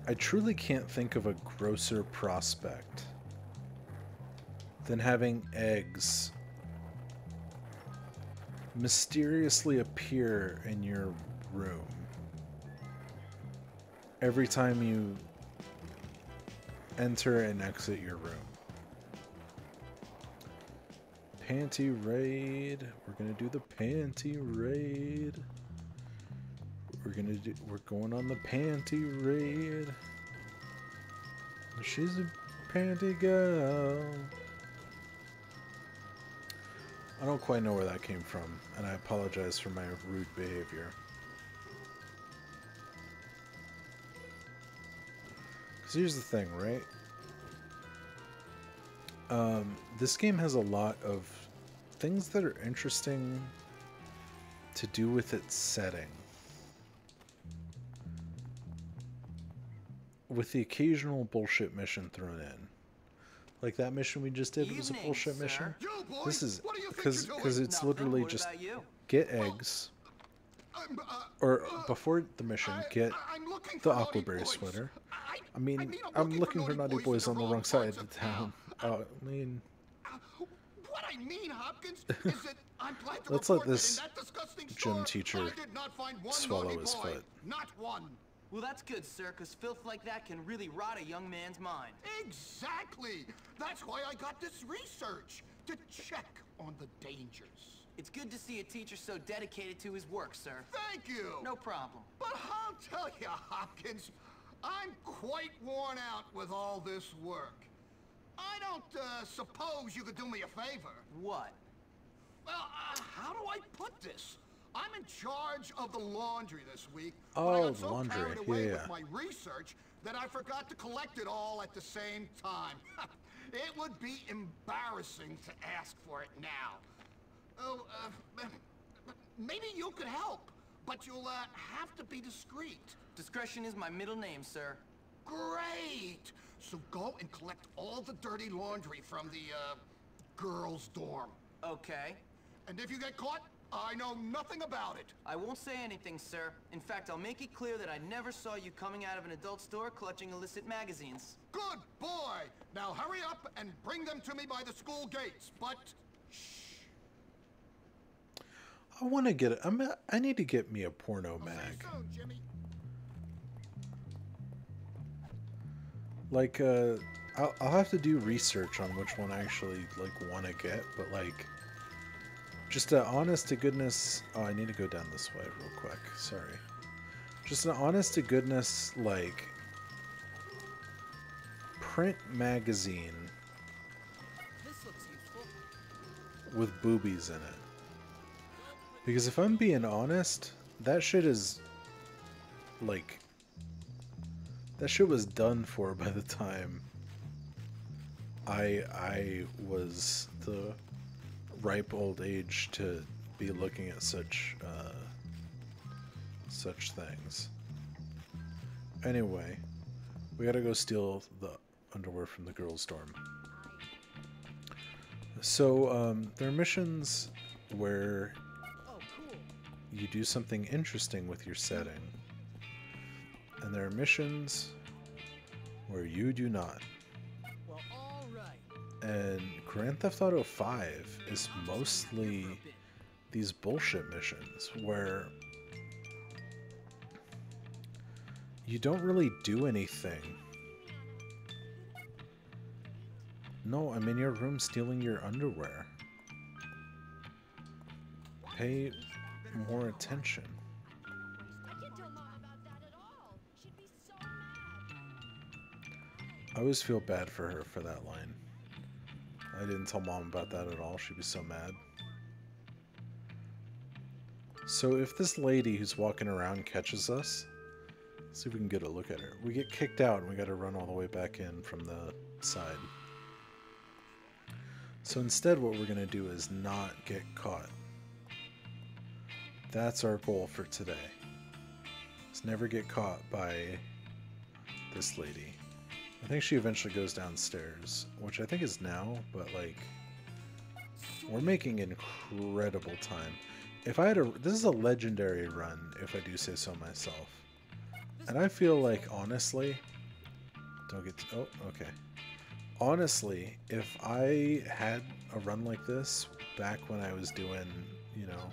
S1: I truly can't think of a grosser prospect than having eggs mysteriously appear in your room every time you enter and exit your room. Panty raid. We're gonna do the panty raid. We're going on the panty raid. She's a panty girl. I don't quite know where that came from, and I apologize for my rude behavior. Because here's the thing, right? This game has a lot of things that are interesting to do with its setting. With the occasional bullshit mission thrown in. Like that mission we just did was a
S4: Evening,
S1: bullshit
S4: sir.
S1: mission.
S3: You boys,
S1: This is
S3: what do you think
S1: because
S3: you're doing?
S1: it's
S4: Nothing.
S1: literally
S4: What
S1: just
S4: about you?
S1: get eggs, or before the mission, get
S3: I'm looking
S1: the
S3: for naughty
S1: Aquaberry
S3: boys.
S1: sweater.
S3: I
S1: I'm looking for naughty boys on the wrong side of the town. I mean,
S3: What I mean, Hopkins, is that I'm glad to
S1: Let's
S3: report
S1: let this
S3: that in that disgusting
S1: gym
S3: store,
S1: teacher
S3: I did not find one
S1: swallow
S3: naughty
S1: his
S3: boy.
S1: foot.
S3: Not one.
S4: Well, that's good, sir, because filth like that can really rot a young man's mind.
S3: Exactly. That's why I got this research to check on the dangers.
S4: It's good to see a teacher so dedicated to his work, sir.
S3: Thank you.
S4: No problem.
S3: But I'll tell you, Hopkins, I'm quite worn out with all this work. I don't suppose you could do me a favor.
S4: What?
S3: Well, how do I put this? I'm in charge of the laundry this week. but I
S1: Oh,
S3: got so
S1: laundry.
S3: carried away
S1: Yeah.
S3: with my research that I forgot to collect it all at the same time. It would be embarrassing to ask for it now. Oh, maybe you could help, but you'll have to be discreet.
S4: Discretion is my middle name, sir.
S3: Great! So go and collect all the dirty laundry from the girls' dorm.
S4: Okay.
S3: And if you get caught, I know nothing about it.
S4: I won't say anything, sir. In fact, I'll make it clear that I never saw you coming out of an adult store clutching illicit magazines.
S3: Good boy. Now hurry up and bring them to me by the school gates. But
S1: I want to get. I need to get me a porno
S3: I'll see you
S1: mag.
S3: soon, Jimmy.
S1: Like, I'll have to do research on which one I actually like want to get, but like, just an honest to goodness. Oh, I need to go down this way real quick. Sorry. Just an honest to goodness like print magazine
S5: This looks useful.
S1: with boobies in it. Because if I'm being honest, that shit is like that shit was done for by the time I was the ripe old age to be looking at such things. Anyway, we gotta go steal the underwear from the girls' dorm. So there are missions where
S5: Oh, cool.
S1: you do something interesting with your setting, and there are missions where you do not.
S5: Well, all right.
S1: And Grand Theft Auto 5 is mostly these bullshit missions where you don't really do anything. No, I'm in your room stealing your underwear. Pay more attention.
S2: I can't tell Mom about that at all. She'd be so mad.
S1: I always feel bad for her for that line. I didn't tell Mom about that at all. She'd be so mad. So if this lady who's walking around catches us, let's see if we can get a look at her. We get kicked out and we gotta run all the way back in from the side. So instead what we're gonna do is not get caught. That's our goal for today. Is never get caught by this lady. I think she eventually goes downstairs, which I think is now, but like, we're making incredible time. If I had a, this is a legendary run, if I do say so myself. And I feel like, honestly, don't get, oh, okay. Honestly, if I had a run like this back when I was doing, you know,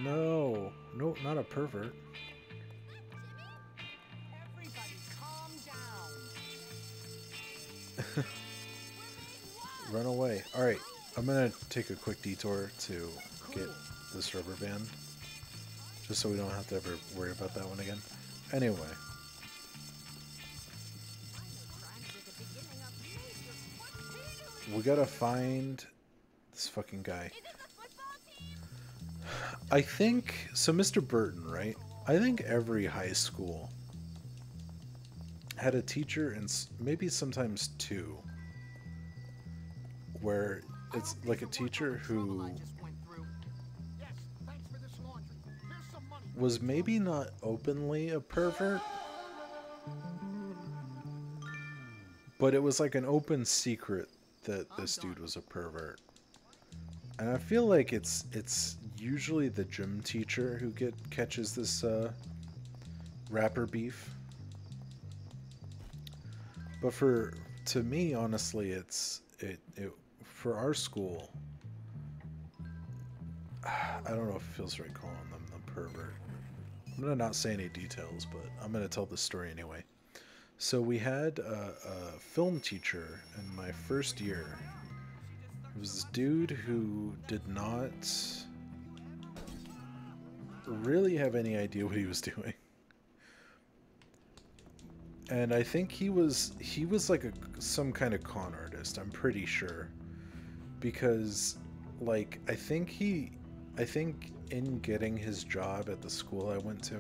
S1: no, not a pervert.
S5: Everybody calm down.
S1: Run away. Alright, I'm gonna take a quick detour to get this rubber band. Just so we don't have to ever worry about that one again. Anyway. We gotta find this fucking guy. I think, so Mr. Burton, right? I think every high school had a teacher, and maybe sometimes two, where it's like a teacher who
S3: Yes, thanks for this laundry. Here's some money.
S1: was maybe not openly a pervert, but it was like an open secret that this dude was a pervert. And I feel like it's usually the gym teacher who catches this rapper beef. But to me, honestly, it for our school, I don't know if it feels right calling them the pervert. I'm gonna not say any details, but I'm gonna tell the story anyway. So we had a film teacher in my first year. It was this dude who did not really have any idea what he was doing. And I think he was like some kind of con artist, I'm pretty sure. Because like I think in getting his job at the school I went to,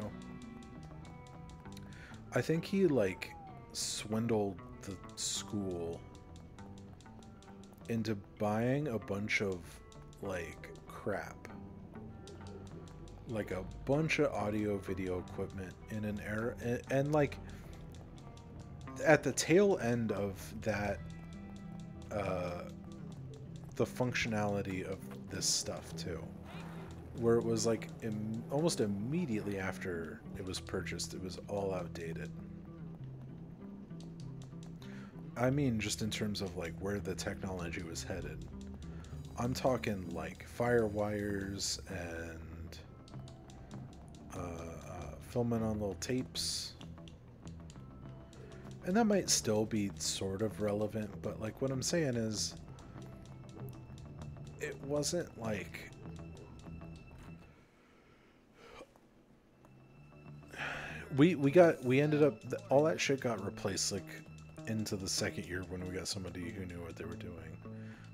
S1: I think he like swindled the school into buying a bunch of like crap, like a bunch of audio video equipment in an era, and like at the tail end of that, the functionality of this stuff too, where it was like almost immediately after it was purchased, it was all outdated. I mean, just in terms of like where the technology was headed. I'm talking like fire wires and filming on little tapes. And that might still be sort of relevant, but like what I'm saying is, it wasn't like we ended up all that shit got replaced like into the second year when we got somebody who knew what they were doing.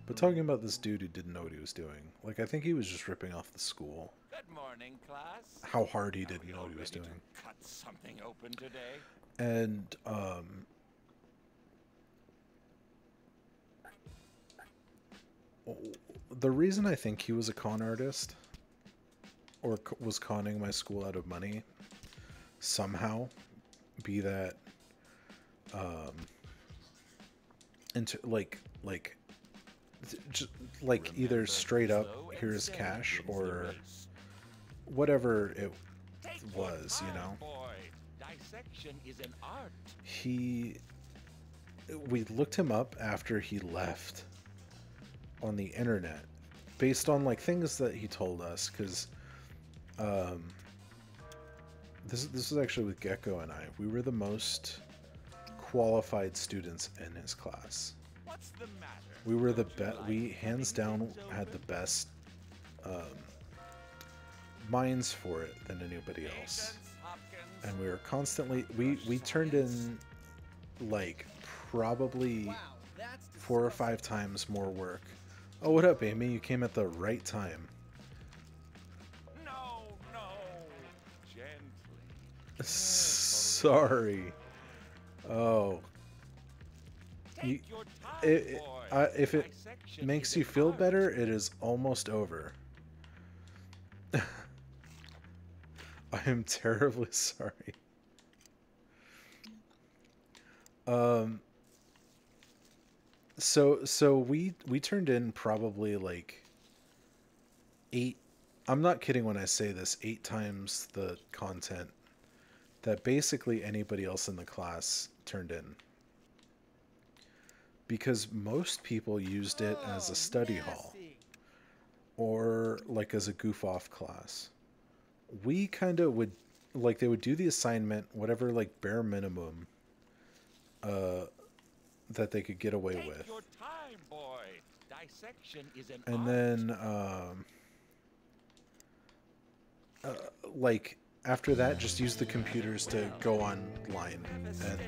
S1: But talking about this dude who didn't know what he was doing, like I think he was just ripping off the school.
S7: Good morning, class.
S1: How hard he didn't know what he was doing.
S7: Cut something open today.
S1: And the reason I think he was a con artist, or was conning my school out of money, somehow, be that, into just like either straight up here's cash or whatever it was, you know.
S7: Dissection is an art.
S1: We looked him up after he left on the internet based on like things that he told us, because this was actually with Gecko and I. We were the most qualified students in his class.
S7: What's the matter?
S1: We were the best. We hands down had the best minds for it than anybody else. And we were constantly we turned in like probably 4 or 5 times more work. Oh, what up, Amy? You came at the right time.
S7: No, gently.
S1: Sorry. Oh.
S7: Take your time, boy.
S1: If it makes you feel better, it is almost over. I am terribly sorry. So we turned in probably like 8. I'm not kidding when I say this. 8 times the content that basically anybody else in the class turned in. Because most people used it as a study hall or like as a goof off class. We kind of would, like, they would do the assignment, whatever like bare minimum that they could get away with.
S7: Your time, boy. Dissection is an
S1: And
S7: art.
S1: then like after that, just use the computers to go online and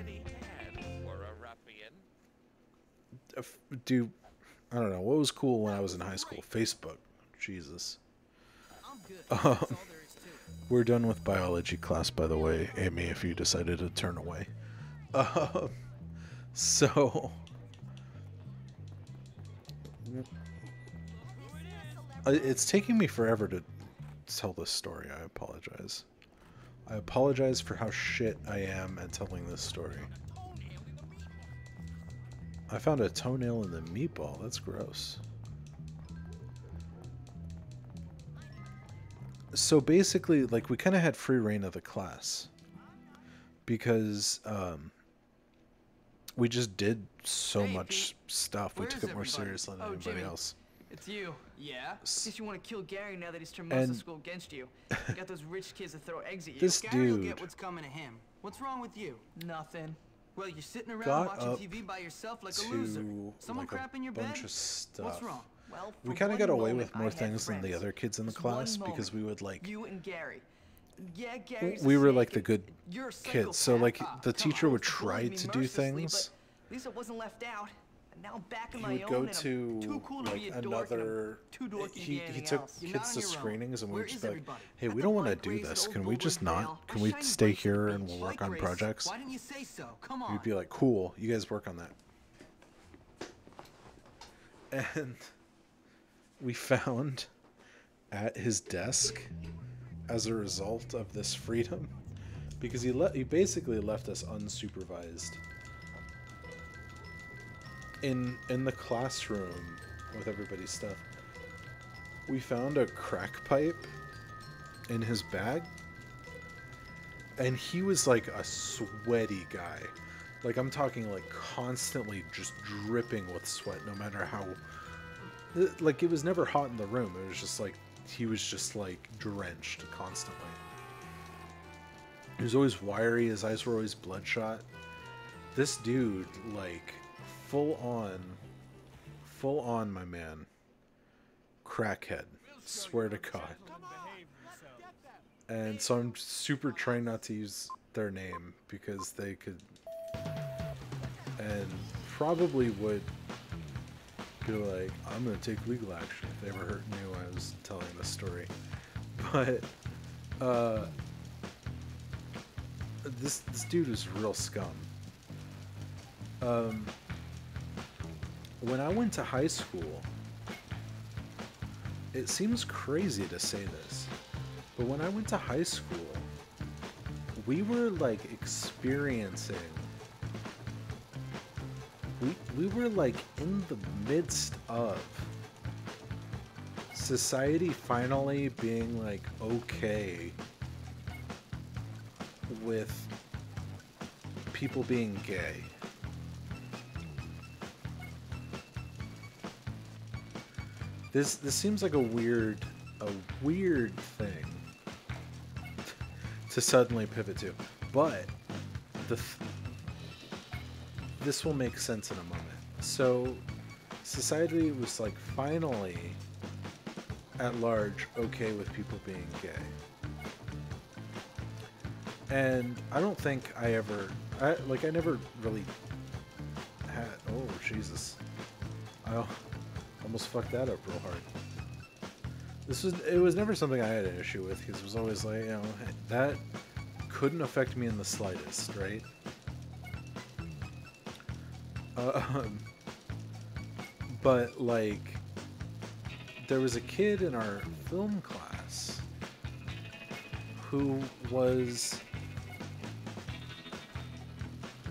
S1: do, I don't know, what was cool when I was in high school? Facebook. Jesus. We're done with biology class, by the way, Amy, if you decided to turn away. So it's taking me forever to tell this story. I apologize. I apologize for how shit I am at telling this story. I found a toenail in the meatball. That's gross. So basically, like, we kind of had free reign of the class because we just did so much stuff. We took it more serious than anybody else.
S8: It's you. Yeah? Guess you want to kill Gary now that he's turned
S1: And-
S8: most of school against you. You got those rich kids that throw eggs at you.
S1: This
S4: Gary will
S1: dude
S4: get what's coming to him. What's wrong with you?
S8: Nothing.
S4: Well, you're sitting around
S1: got
S4: watching
S1: up
S4: TV by yourself like a
S1: to
S4: loser. Someone
S1: like
S4: crap
S1: a
S4: in your bed?
S1: bunch of stuff.
S4: What's wrong?
S8: Well,
S1: We
S8: for
S1: kind of
S8: one
S1: got away
S8: moment,
S1: with more
S8: I had
S1: things than the
S8: friends.
S1: other kids in the
S8: Just one
S1: class because we
S8: moment.
S1: would like
S8: You and Gary. Yeah, Gary's
S1: we
S8: a
S1: were
S8: snake
S1: like the
S8: and
S1: good
S8: you're a
S1: kids. So like
S8: psychopath.
S1: the
S8: Come
S1: teacher
S8: on,
S1: would
S8: bullied
S1: try
S8: me
S1: to do
S8: mercilessly,
S1: things.
S8: but at least I wasn't left out. And now I'm back on
S1: He
S8: my
S1: would
S8: own
S1: go
S8: and I'm
S1: to
S8: too cool to
S1: like
S8: be a dork and I'm
S1: another.
S8: too dorky to be
S1: He
S8: anything
S1: took
S8: else.
S4: You're not
S1: kids
S4: on
S1: to
S4: your own.
S1: screenings and we
S4: Where
S1: would just
S4: is
S1: be like,
S4: everybody?
S1: "Hey,
S8: At
S1: we
S8: the
S1: don't want to
S8: bike
S1: do
S8: race at
S1: this.
S8: Old
S1: Can we
S8: Woolworth
S1: just
S8: Vale.
S1: not? Can
S8: My
S1: we
S8: shiny
S1: stay
S8: bike's at the
S1: here and
S8: beach.
S1: we'll work
S8: Bike
S1: on
S8: race.
S1: projects?"
S4: Why didn't you say so? Come on.
S1: You'd be like, "Cool, you guys work on that." And we found at his desk, as a result of this freedom, because he basically left us unsupervised in the classroom with everybody's stuff. we found a crack pipe in his bag, and he was like a sweaty guy. Like, I'm talking like constantly just dripping with sweat, no matter how... Like, it was never hot in the room. It was just like, he was just like drenched constantly. He was always wiry. His eyes were always bloodshot. This dude, like, full on, my man. Crackhead. Swear to God. And so I'm super trying not to use their name because they could... And probably would be like, I'm going to take legal action if they ever knew I was telling this story. But, this dude is real scum. When I went to high school, it seems crazy to say this, but when I went to high school, we were like experiencing, we were like in the midst of society finally being like okay with people being gay. This seems like a weird thing to suddenly pivot to, but this will make sense in a moment. So, society was like finally at large okay with people being gay, and I don't think I never really had. Oh Jesus! I almost fucked that up real hard. It was never something I had an issue with, because it was always like, that couldn't affect me in the slightest, right? But like, there was a kid in our film class who was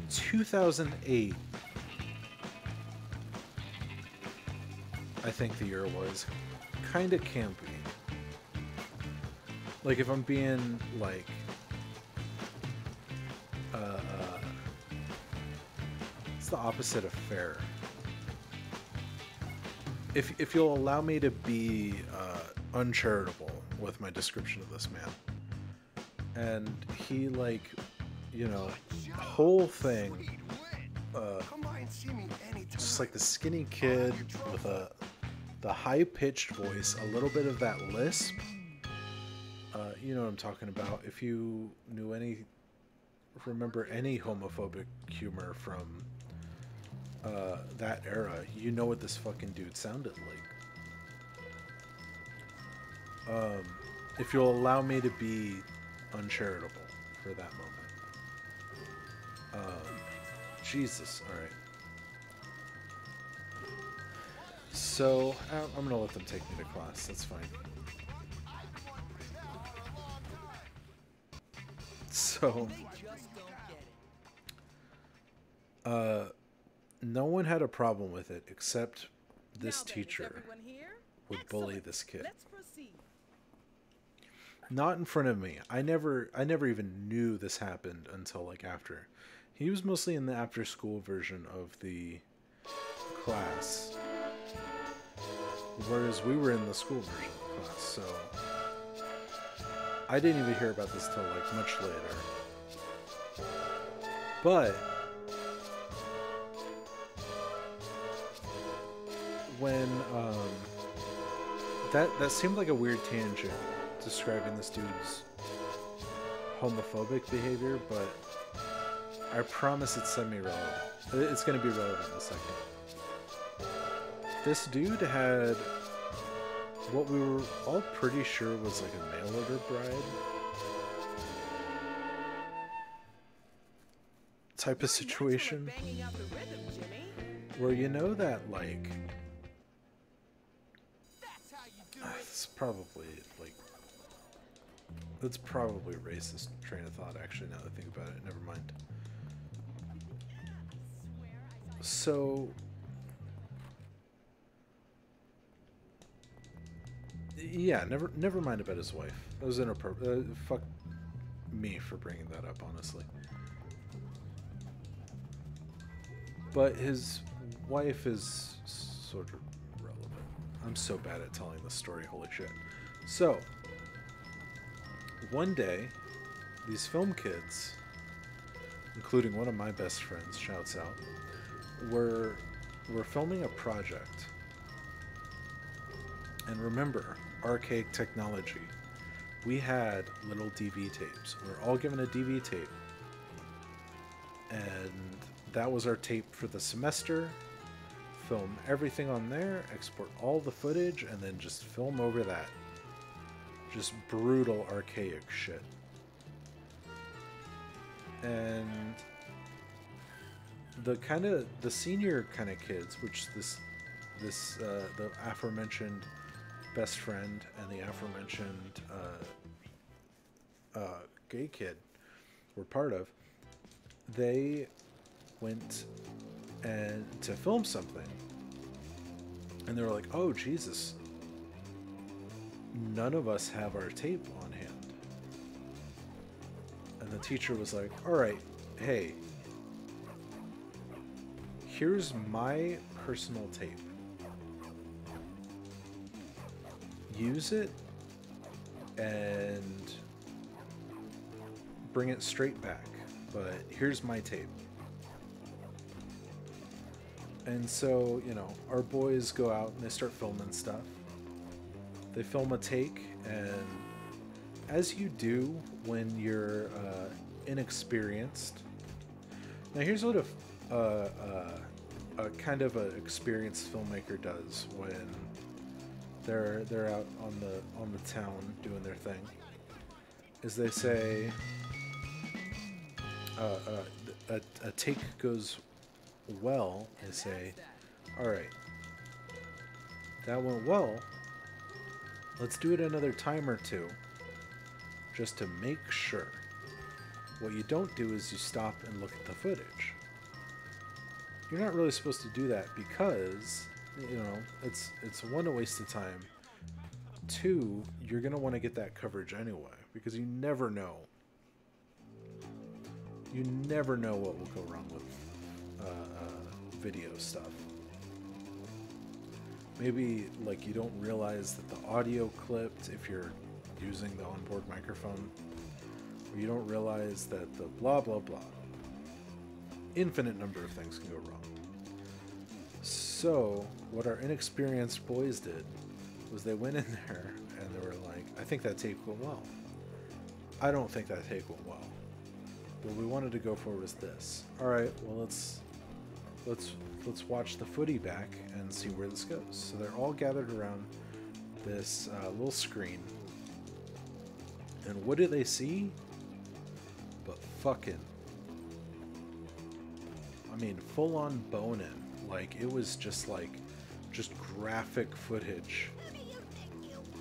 S1: 2008, I think the year was, kind of campy. Like, if I'm being like, it's the opposite of fair. If you'll allow me to be uncharitable with my description of this man, and he like, whole thing, just like the skinny kid with the high-pitched voice, a little bit of that lisp. You know what I'm talking about. If you remember any homophobic humor from that era, you know what this fucking dude sounded like. If you'll allow me to be uncharitable for that moment. Jesus, alright. So, I'm gonna let them take me to class, that's fine. So, no one had a problem with it except this teacher would bully this kid. Not in front of me. I never even knew this happened until like after. He was mostly in the after school version of the class, whereas we were in the school version of the class, so I didn't even hear about this till like much later. But when that seemed like a weird tangent describing this dude's homophobic behavior, but I promise it's semi-relevant. It's going to be relevant in a second. This dude had what we were all pretty sure was like a mail order bride type of situation, where that like, it's probably like, that's probably a racist train of thought, actually, now that I think about it. Never mind. So Yeah, never mind about his wife. That was inappropriate. Fuck me for bringing that up, honestly. But his wife is sort of relevant. I'm so bad at telling this story, holy shit. So, one day, these film kids, including one of my best friends, shouts out, were filming a project. And remember, archaic technology. We had little DV tapes. We were all given a DV tape. And that was our tape for the semester. Film everything on there, export all the footage, and then just film over that. Just brutal, archaic shit. And the senior kind of kids, which the aforementioned best friend and the aforementioned gay kid were part of, they went and to film something, and they were like, "Oh Jesus, none of us have our tape on hand." And the teacher was like, "All right, hey, here's my personal tape. Use it and bring it straight back, but here's my tape." And so, you know, our boys go out and they start filming stuff. They film a take, and as you do when you're inexperienced. Now, here's what a kind of an experienced filmmaker does when they're out on the town doing their thing. Is they say a take goes well. They say, "All right, that went well. Let's do it another time or two, just to make sure." What you don't do is you stop and look at the footage. You're not really supposed to do that because, you know, it's one, a waste of time. Two, you're gonna want to get that coverage anyway because you never know. You never know what will go wrong with video stuff. Maybe like you don't realize that the audio clipped if you're using the onboard microphone, or you don't realize that the blah blah blah. Infinite number of things can go wrong. So what our inexperienced boys did was they went in there and they were like, "I think that tape went well. I don't think that tape went well. What we wanted to go for was this. All right, well let's watch the footy back and see where this goes." So they're all gathered around this little screen, and what do they see? But fucking, I mean, full on boning. Like it was just graphic footage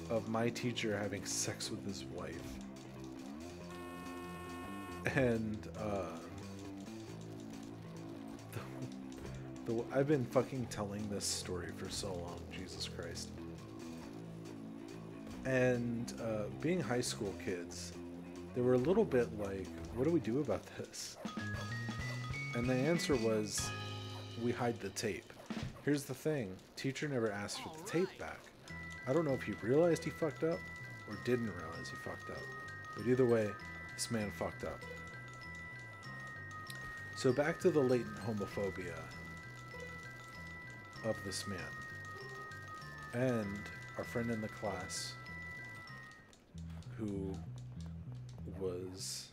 S1: of my teacher having sex with his wife. And I've been fucking telling this story for so long, Jesus Christ. And being high school kids, they were a little bit like, "What do we do about this?" And the answer was, "We hide the tape." Here's the thing, teacher never asked for the tape back. I don't know if he realized he fucked up or didn't realize he fucked up. But either way, this man fucked up. So back to the latent homophobia of this man. And our friend in the class who was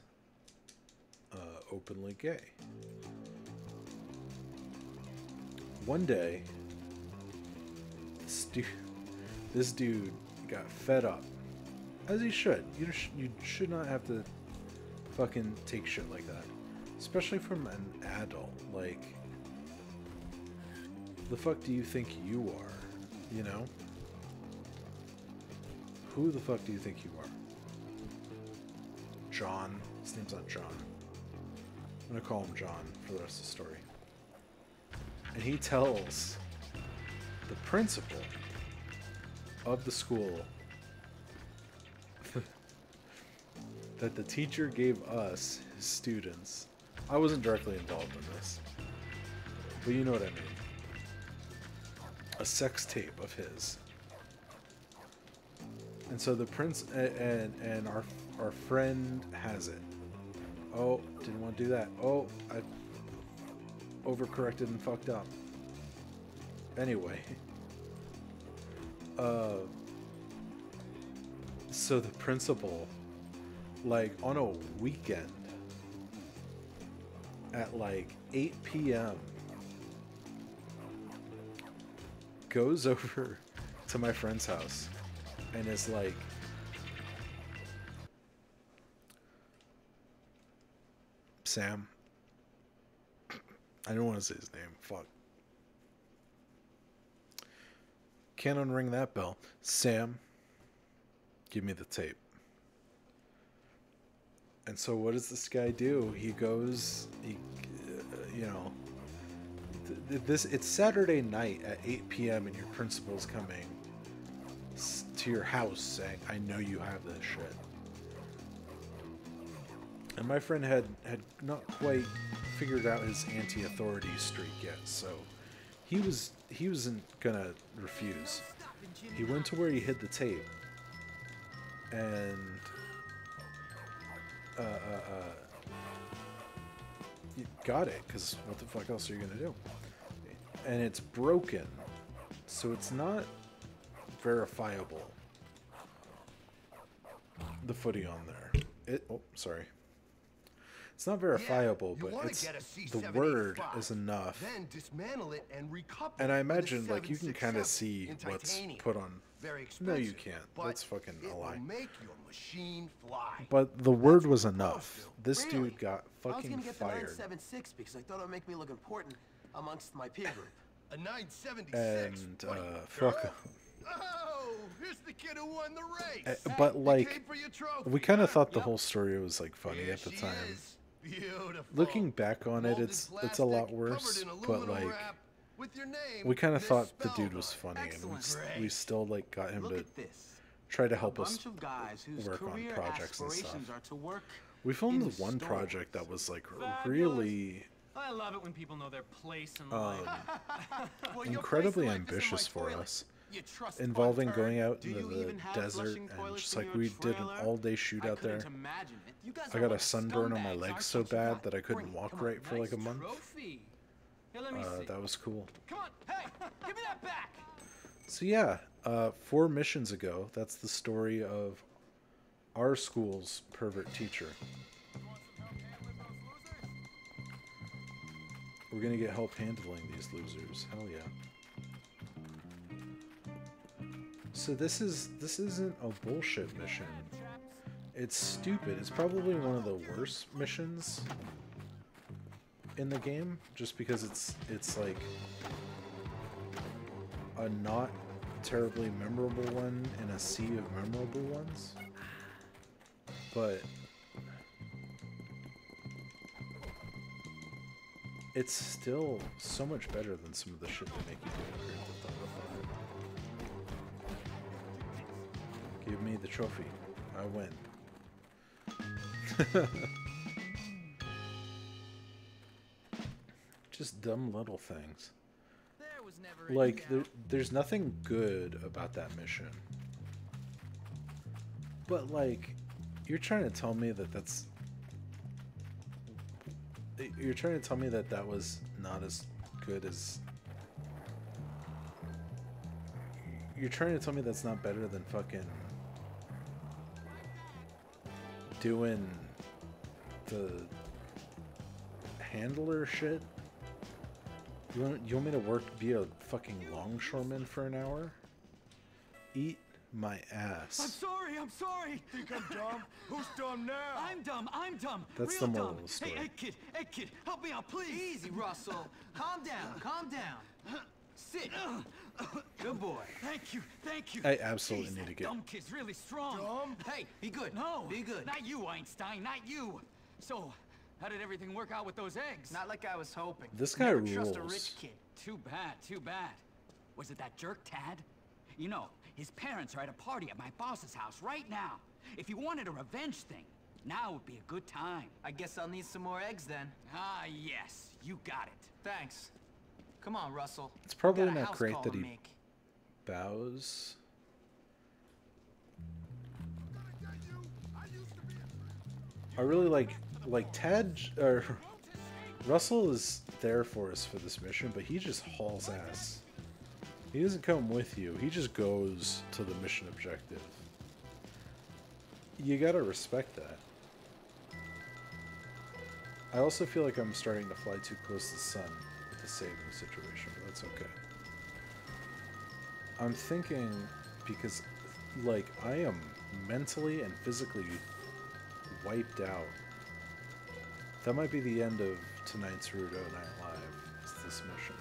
S1: openly gay. One day, this dude got fed up, as he should. You should not have to fucking take shit like that, especially from an adult. Like, the fuck do you think you are? You know? Who the fuck do you think you are? John. His name's not John. I'm gonna call him John for the rest of the story. And he tells the principal of the school that the teacher gave us, his students. I wasn't directly involved in this, but you know what I mean. A sex tape of his. And so the prince and our friend has it. Oh, didn't want to do that. Oh, I overcorrected and fucked up. Anyway. So the principal, like on a weekend at like 8 p.m. goes over to my friend's house and is like, Sam, I don't want to say his name, fuck. Can't unring that bell. Sam, give me the tape. And so what does this guy do? He goes, you know, it's Saturday night at 8 p.m. and your principal's coming to your house saying, I know you have this shit. And my friend had not quite figured out his anti-authority streak yet, so he wasn't gonna refuse. He went to where he hid the tape and you got it, because what the fuck else are you gonna do? And it's broken, so it's not verifiable, the footy on there. Oh, sorry. It's not verifiable,
S3: Yeah,
S1: but it's the word is enough.
S3: Then dismantle it and recouple
S1: And I
S3: it with a
S1: imagine, like, you can kind of
S3: 767
S1: see
S3: in
S1: what's
S3: titanium.
S1: put on.
S3: Very
S1: No, you
S3: expensive,
S1: can't.
S3: but
S1: That's fucking
S3: it
S1: a lie.
S3: will make your machine fly.
S1: But the word was enough. This
S4: Really?
S1: dude got
S4: I was
S1: fucking
S4: gonna get the
S1: fired.
S4: 976 because I thought it would make me look important amongst my peer group.
S3: A 976.
S1: And
S3: What,
S1: fuck.
S3: girl? Oh, here's the kid who won the race.
S1: But
S3: You
S1: like,
S3: came for your trophy,
S1: we kind of
S3: huh?
S1: thought the whole story was like funny
S3: Here
S1: at the
S3: she
S1: time.
S3: is. Beautiful.
S1: Looking back on it,
S3: Molded
S1: it's a
S3: plastic,
S1: lot worse.
S3: covered in
S1: But
S3: aluminum
S1: like,
S3: wrap with your name
S1: we kind of thought the
S3: misspelled
S1: dude
S3: on
S1: was
S3: it.
S1: funny, and
S3: Excellent.
S1: we still like got him
S4: Look
S1: to
S4: at this.
S1: try to
S4: A
S1: help us
S4: bunch of guys whose
S1: work on
S4: career
S1: projects and
S4: aspirations
S1: stuff.
S4: are to work
S1: We filmed
S4: in
S1: the one
S4: stores.
S1: project that was like
S8: Fabulous.
S1: really
S8: I love it when people know their place in life.
S4: Well, your
S1: incredibly
S4: place in life is in my
S1: ambitious for
S4: toilet.
S1: us,
S4: You trust
S1: involving
S4: fund
S1: going
S4: turd.
S1: out
S4: Do
S1: into
S4: you
S1: the
S4: even have
S1: desert
S4: flushing
S1: and
S4: toilets
S1: just
S4: in
S1: like
S4: your
S1: we did an
S4: trailer?
S1: all-day shoot
S8: I
S1: out there.
S8: couldn't imagine it. You guys
S1: I
S8: are
S1: got a
S8: like
S1: sunburn on my
S8: scumbags,
S1: leg
S8: aren't
S1: so
S8: you?
S1: bad that I couldn't
S8: Bring it.
S1: walk
S8: Come on,
S1: right for like a
S8: nice
S1: month.
S8: Trophy. Here, let me see.
S1: That was cool.
S8: Come on, hey, give me that back.
S1: So yeah, 4 missions ago, that's the story of our school's pervert teacher. We're gonna get help handling these losers. Hell yeah. So this isn't a bullshit mission. It's stupid. It's probably one of the worst missions in the game, just because it's like a not terribly memorable one in a sea of memorable ones. But it's still so much better than some of the shit they make you do in Grand Theft Auto 5. Give me the trophy. I win. Just dumb little things.
S8: There was never
S1: Like, there's nothing good about that mission. But, like, you're trying to tell me that that's... You're trying to tell me that that was not as good as... You're trying to tell me that's not better than fucking... doing the handler shit? You want me to be a fucking longshoreman for an hour? Eat my ass.
S8: I'm sorry.
S3: Think I'm dumb? Who's dumb now?
S8: I'm dumb.
S1: That's
S8: Real
S1: the moral
S8: dumb.
S1: of the story.
S8: Hey kid, help me out, please.
S4: Easy, Russell. Calm down. Sit. Good boy.
S8: Thank you.
S1: I absolutely
S8: Jeez,
S1: need to
S8: that
S1: get...
S8: dumb kid's really strong.
S3: Dumb?
S4: Hey, be good.
S8: No,
S4: Be good.
S8: Not you, Einstein, not you. So, how did everything work out with those eggs?
S4: Not like I was hoping.
S1: This guy
S4: Never
S1: rules.
S4: trust a rich kid.
S8: Too bad. Was it that jerk, Tad? You know, his parents are at a party at my boss's house right now. If you wanted a revenge thing, Now would be a good time.
S4: I guess I'll need some more eggs then.
S8: Ah, yes. You got it.
S4: Thanks. Come on, Russell.
S1: It's probably
S4: Got a
S1: not
S4: house
S1: great
S4: call
S1: that
S4: to
S1: he
S4: make.
S1: bows. I really like Tad or Russell is there for us for this mission, but he just hauls ass. He doesn't come with you. He just goes to the mission objective. You gotta respect that. I also feel like I'm starting to fly too close to the sun with the saving situation, but that's okay. I'm thinking because, like, I am mentally and physically wiped out. That might be the end of tonight's Rudo Night Live, is this mission.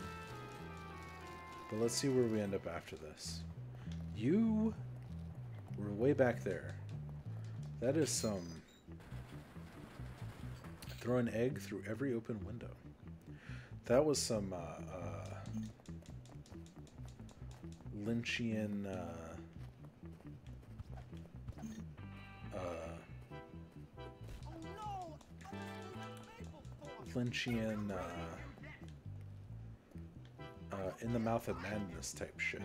S1: But let's see where we end up after this. You were way back there. That is some... Throw an egg through every open window. That was some Lynchian Lynchian in the mouth of madness type shit.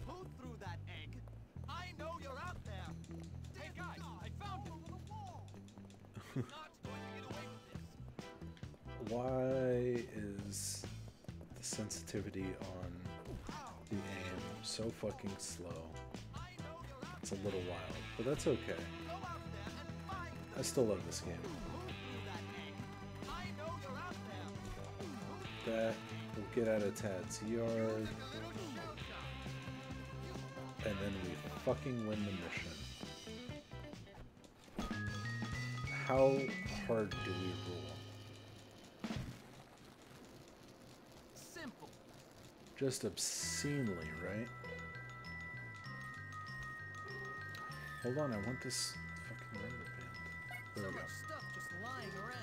S3: Who threw that egg? I know you're out there.
S8: Hey, guys, I found it. Not going to get away with this.
S1: Why is the sensitivity on the aim so fucking slow? It's a little wild, but that's okay. I still love this game. That will get out of Tad's yard. And then we fucking win the mission. How hard do we rule?
S4: Simple.
S1: Just obscenely, right? Hold on, I want this fucking rubber band. There we go.
S4: Stuff just lying around.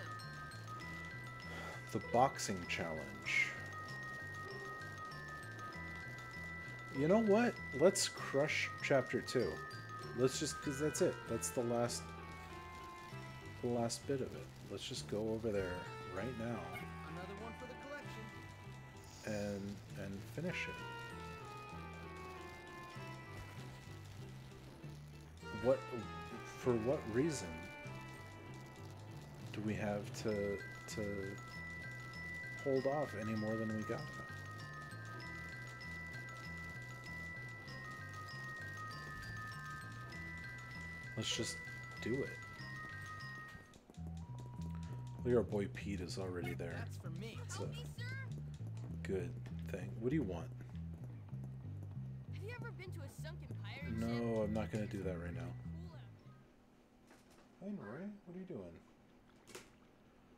S1: The boxing challenge. You know what? Let's crush chapter 2. Let's just, because that's it. That's the last bit of it. Let's just go over there right now
S4: Another one for the collection.
S1: and finish it. For what reason do we have to hold off any more than we got? Let's just do it. Look, our boy Pete is already there.
S4: That's for me.
S1: It's a good thing. What do you want?
S2: Have you ever been to a sunken pirate ship?
S1: No, I'm not gonna do that right now. Hey, Roy, what are you doing?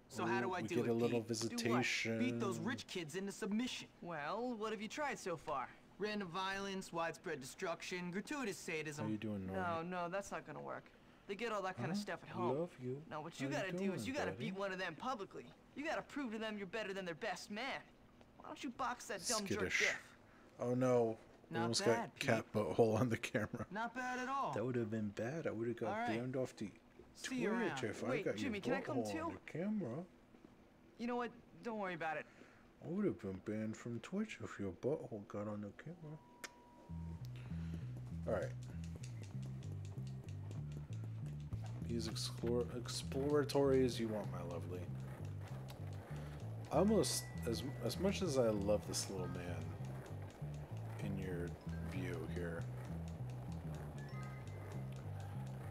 S4: So how do I
S1: we
S4: do
S1: get
S4: it,
S1: a little
S4: Pete?
S1: visitation.
S4: Do what? Beat those rich kids into submission. Well, what have you tried so far? Random violence, widespread destruction, gratuitous sadism.
S1: How you doing, Norman?
S4: No, that's not gonna work. They get all that kind of stuff at home.
S1: Love you.
S4: Now what you
S1: How
S4: gotta do
S1: doing,
S4: is you gotta
S1: buddy?
S4: beat one of them publicly. You gotta prove to them you're better than their best man. Why don't you box that dumb jerk
S1: Skittish.
S4: Biff?
S1: Oh no. We
S4: Not
S1: almost
S4: bad,
S1: got
S4: Pete.
S1: cat butthole on the camera.
S4: Not bad at all.
S1: That would have been bad. I would have got
S4: All right.
S1: banned off the
S4: See you around.
S1: Twitch if I
S4: Wait,
S1: got
S4: Jimmy,
S1: your
S4: can I come
S1: butthole
S4: too?
S1: on the camera.
S4: You know what? Don't worry about it.
S1: I would have been banned from Twitch if your butthole got on the camera. Alright. These exploratory as you want, my lovely. Almost as much as I love this little man in your view here,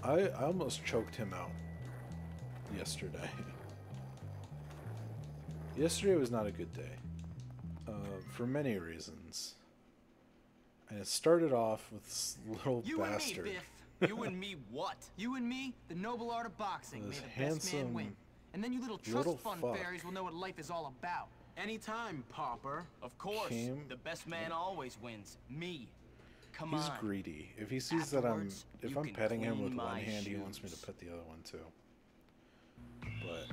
S1: I almost choked him out yesterday. Yesterday was not a good day, for many reasons. And it started off with this little
S4: You
S1: bastard.
S4: and me, Biff. You and me what? You and me, the noble art of boxing.
S1: This
S4: May the best man
S1: handsome
S4: win. And then you little
S1: little
S4: trust fund
S1: fuck
S4: fairies will know what life is all about.
S8: Anytime, Pauper. Of course.
S1: Came-
S8: The best man always wins. Me. Come
S1: He's
S8: on.
S1: greedy. If he sees that
S8: Afterwards,
S1: if
S8: you
S1: I'm
S8: can
S1: petting him
S8: clean
S1: with one
S8: my
S1: hand, he wants me to
S8: shoes.
S1: pet the other one too. But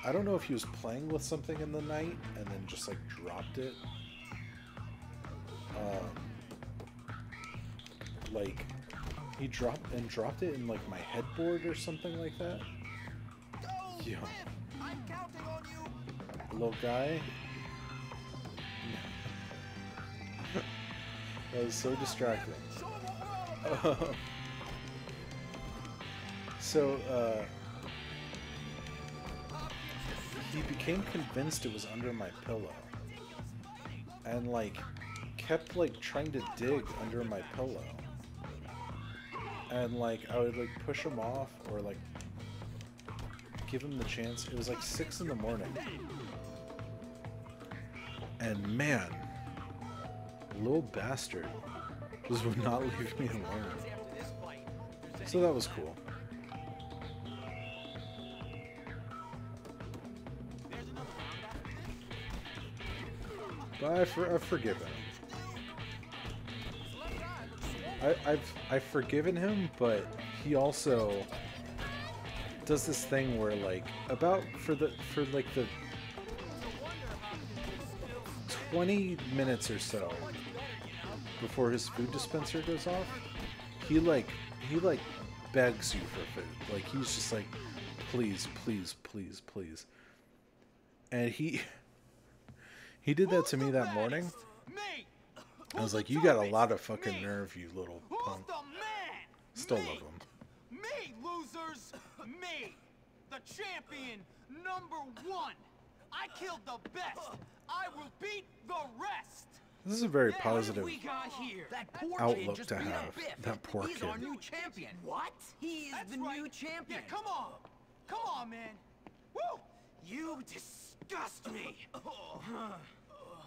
S1: I don't know if he was playing with something in the night and then just like dropped it. like, he dropped it in, like, my headboard or something like that.
S4: Go,
S1: Yeah.
S4: Biff! I'm counting on you.
S1: Little guy. That was so distracting.
S4: Show 'em what we're all about.
S1: So, he became convinced it was under my pillow. And, like, kept, like, trying to dig under my pillow. And, like, I would, like, push him off or, like, give him the chance. It was, like, 6 in the morning. And, man, little bastard just would not leave me alone. So that was cool. But I've forgiven him. I've forgiven him, but he also does this thing where, like, for like the 20 minutes or so before his food dispenser goes off, he begs you for food. Like, he's just like, please, please, please, please. And he did that to me that morning.
S8: Me!
S1: I was like, you got a lot of fucking nerve, you little
S8: Who's
S1: punk.
S8: the man?
S1: Still
S8: Me!
S1: love him.
S8: Me, losers! Me! The champion #1! I killed the best! I will beat the rest!
S1: This is a very
S8: Yeah,
S1: positive
S8: what have we got here?
S4: That poor kid
S1: outlook
S4: just
S1: to
S4: beat up
S1: have.
S4: Biff.
S1: That poor
S4: He's
S1: kid.
S4: our new champion.
S8: What?
S4: He's
S8: That's
S4: the
S8: right.
S4: new champion.
S8: Yeah, come on! Come on, man! Woo! You disgust me!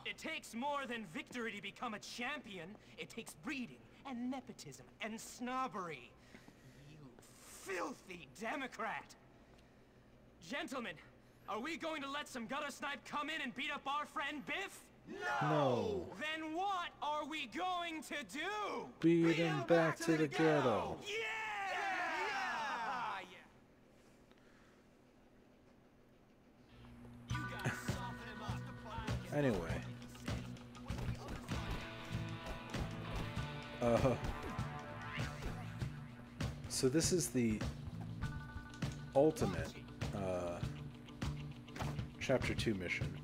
S8: It takes more than victory to become a champion. It takes breeding and nepotism and snobbery. You filthy Democrat! Gentlemen, are we going to let some gutter snipe come in and beat up our friend Biff?
S1: No.
S8: Then what are we going to do?
S1: Beat him back to the ghetto.
S8: Yeah! You guys soften him up.
S1: Anyway. So this is the ultimate Chapter 2 mission.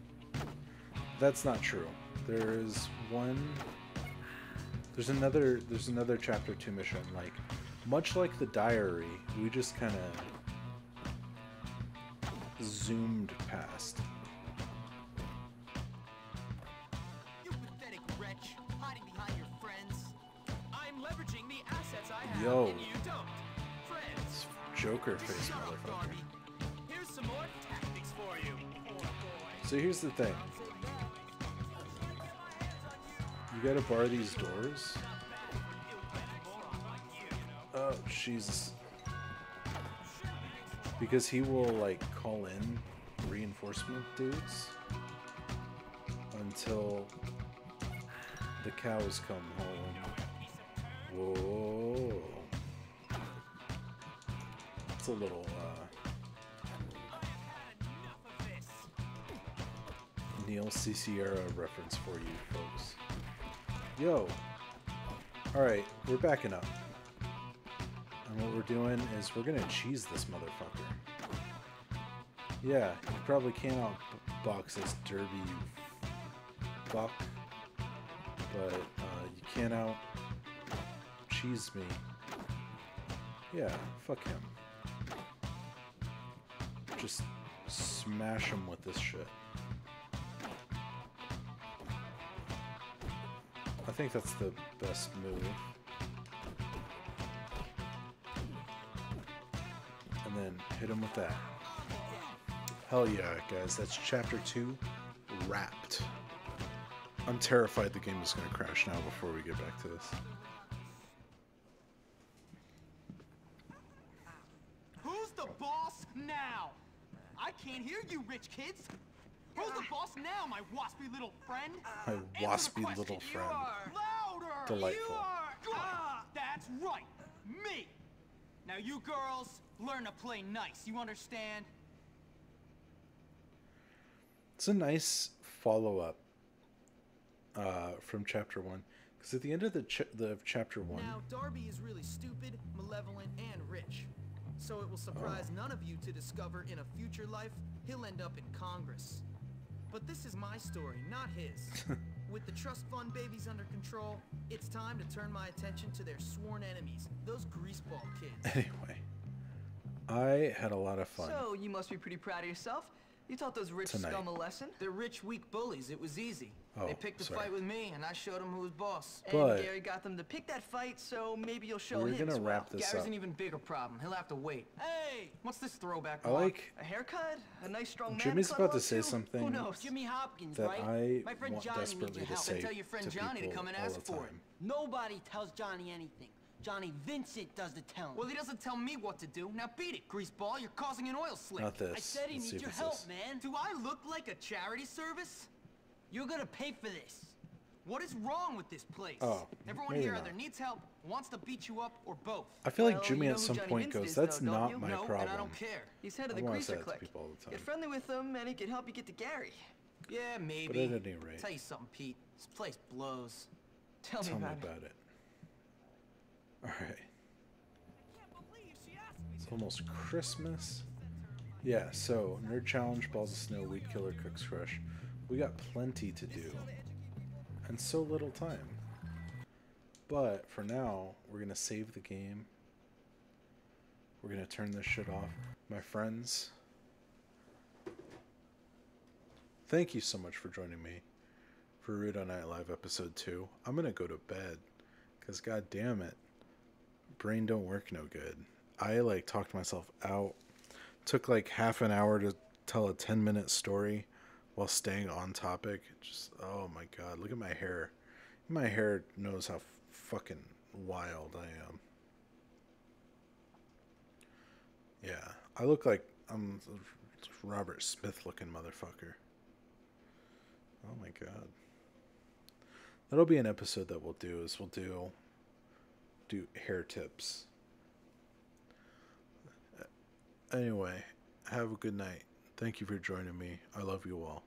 S1: That's not true. There's another Chapter 2 mission. Like, much like the diary, we just kind of zoomed past.
S4: You pathetic wretch, hiding behind your friends.
S8: I'm leveraging the assets I have
S1: Yo.
S8: and you don't. Friends,
S1: Joker face
S8: shut up,
S1: motherfucker.
S8: Darby. Here's some more tactics for you, poor boy.
S1: So here's the thing. You gotta bar these doors. Oh, Jesus. Because he will, like, call in reinforcement dudes until the cows come home. Whoa. It's a little, Neil Cicierra reference for you folks. Yo. Alright, we're backing up. And what we're doing is we're gonna cheese this motherfucker. Yeah, you probably can't outbox this derby, you fuck. But you can't out cheese me. Yeah, fuck him. Just smash him with this shit. I think that's the best move. And then hit him with that. Hell yeah, guys. That's Chapter 2 wrapped. I'm terrified the game is going to crash now before we get back to this.
S8: Who's the boss now? I can't hear you, rich kids. Who's the boss now, my waspy little friend?
S1: My
S8: Answer the
S1: waspy
S8: question.
S1: little friend.
S8: Louder!
S1: Delightful.
S8: You are good. That's right. Me. Now you girls learn to play nice. You understand?
S1: It's a nice follow-up from Chapter 1. Because at the end of the chapter 1...
S4: Now, Darby is really stupid, malevolent, and rich. So it will surprise none of you to discover in a future life, he'll end up in Congress. But this is my story, not his. With the trust fund babies under control, it's time to turn my attention to their sworn enemies, those greaseball kids.
S1: Anyway, I had a lot of fun.
S4: So, you must be pretty proud of yourself. You taught those rich scum a lesson. They're rich, weak bullies. It was easy. They picked a fight with me, and I showed them who was boss.
S1: But
S4: and Gary got them to pick that fight, so maybe you'll show him.
S1: We're gonna wrap this
S4: Gary's
S1: up.
S4: an even bigger problem. He'll have to wait. Hey, what's this throwback?
S1: I like...
S4: a haircut, a nice strong man.
S1: Jimmy's about to say something
S4: Who knows? Jimmy Hopkins,
S1: that
S4: right?
S1: I
S4: My friend
S1: want
S4: Johnny
S1: desperately
S4: needs your
S1: to
S4: help.
S1: say
S4: Tell your friend
S1: to
S4: Johnny to
S1: people
S4: come and
S1: all
S4: ask
S1: the
S4: for it.
S1: time.
S9: Nobody tells Johnny anything. Johnny Vincent does the telling.
S4: Well, he doesn't tell me what to do. Now beat it, greaseball. You're causing an oil slick.
S1: Not this.
S9: I said he
S1: Let's see
S9: needs
S1: if
S9: your
S1: it's
S9: help,
S1: this.
S9: man.
S4: Do I look like a charity service?
S9: You're gonna pay for this.
S4: What is wrong with this place?
S1: Oh,
S4: Everyone
S1: maybe
S4: here
S1: not.
S4: either needs help, wants to beat you up, or both.
S1: I feel like
S4: Well,
S1: Jimmy
S4: you know
S1: at
S4: who
S1: some
S4: Johnny
S1: point
S4: Vincent
S1: goes,
S4: is,
S1: that's
S4: though, don't
S1: not
S4: you?
S1: my
S4: No,
S1: problem.
S4: and I don't care. He's head of the
S1: I wanna
S4: greaser
S1: say that to
S4: clique.
S1: people all the time.
S4: Get friendly with him, and he can help you get to Gary. Yeah, maybe.
S1: But at any rate,
S4: Tell you something, Pete. This place blows. Tell me
S1: tell me
S4: about it.
S1: about it. Alright.
S8: Can't believe she asked me.
S1: It's almost Christmas. Yeah, so Nerd Challenge, Balls of Snow, Weed Killer, Cook's Crush. We got plenty to do. And so little time. But for now, we're going to save the game. We're going to turn this shit off. My friends, thank you so much for joining me for Rudo Night Live episode 2. I'm going to go to bed because god damn it, brain don't work no good. I like talked myself out. Took like half an hour to tell a 10-minute story while staying on topic. Just, oh my god, look at my hair. My hair knows how fucking wild I am. Yeah, I look like I'm a Robert Smith looking motherfucker. Oh my god. That'll be an episode that we'll do, is we'll do hair tips. Anyway, have a good night. Thank you for joining me. I love you all.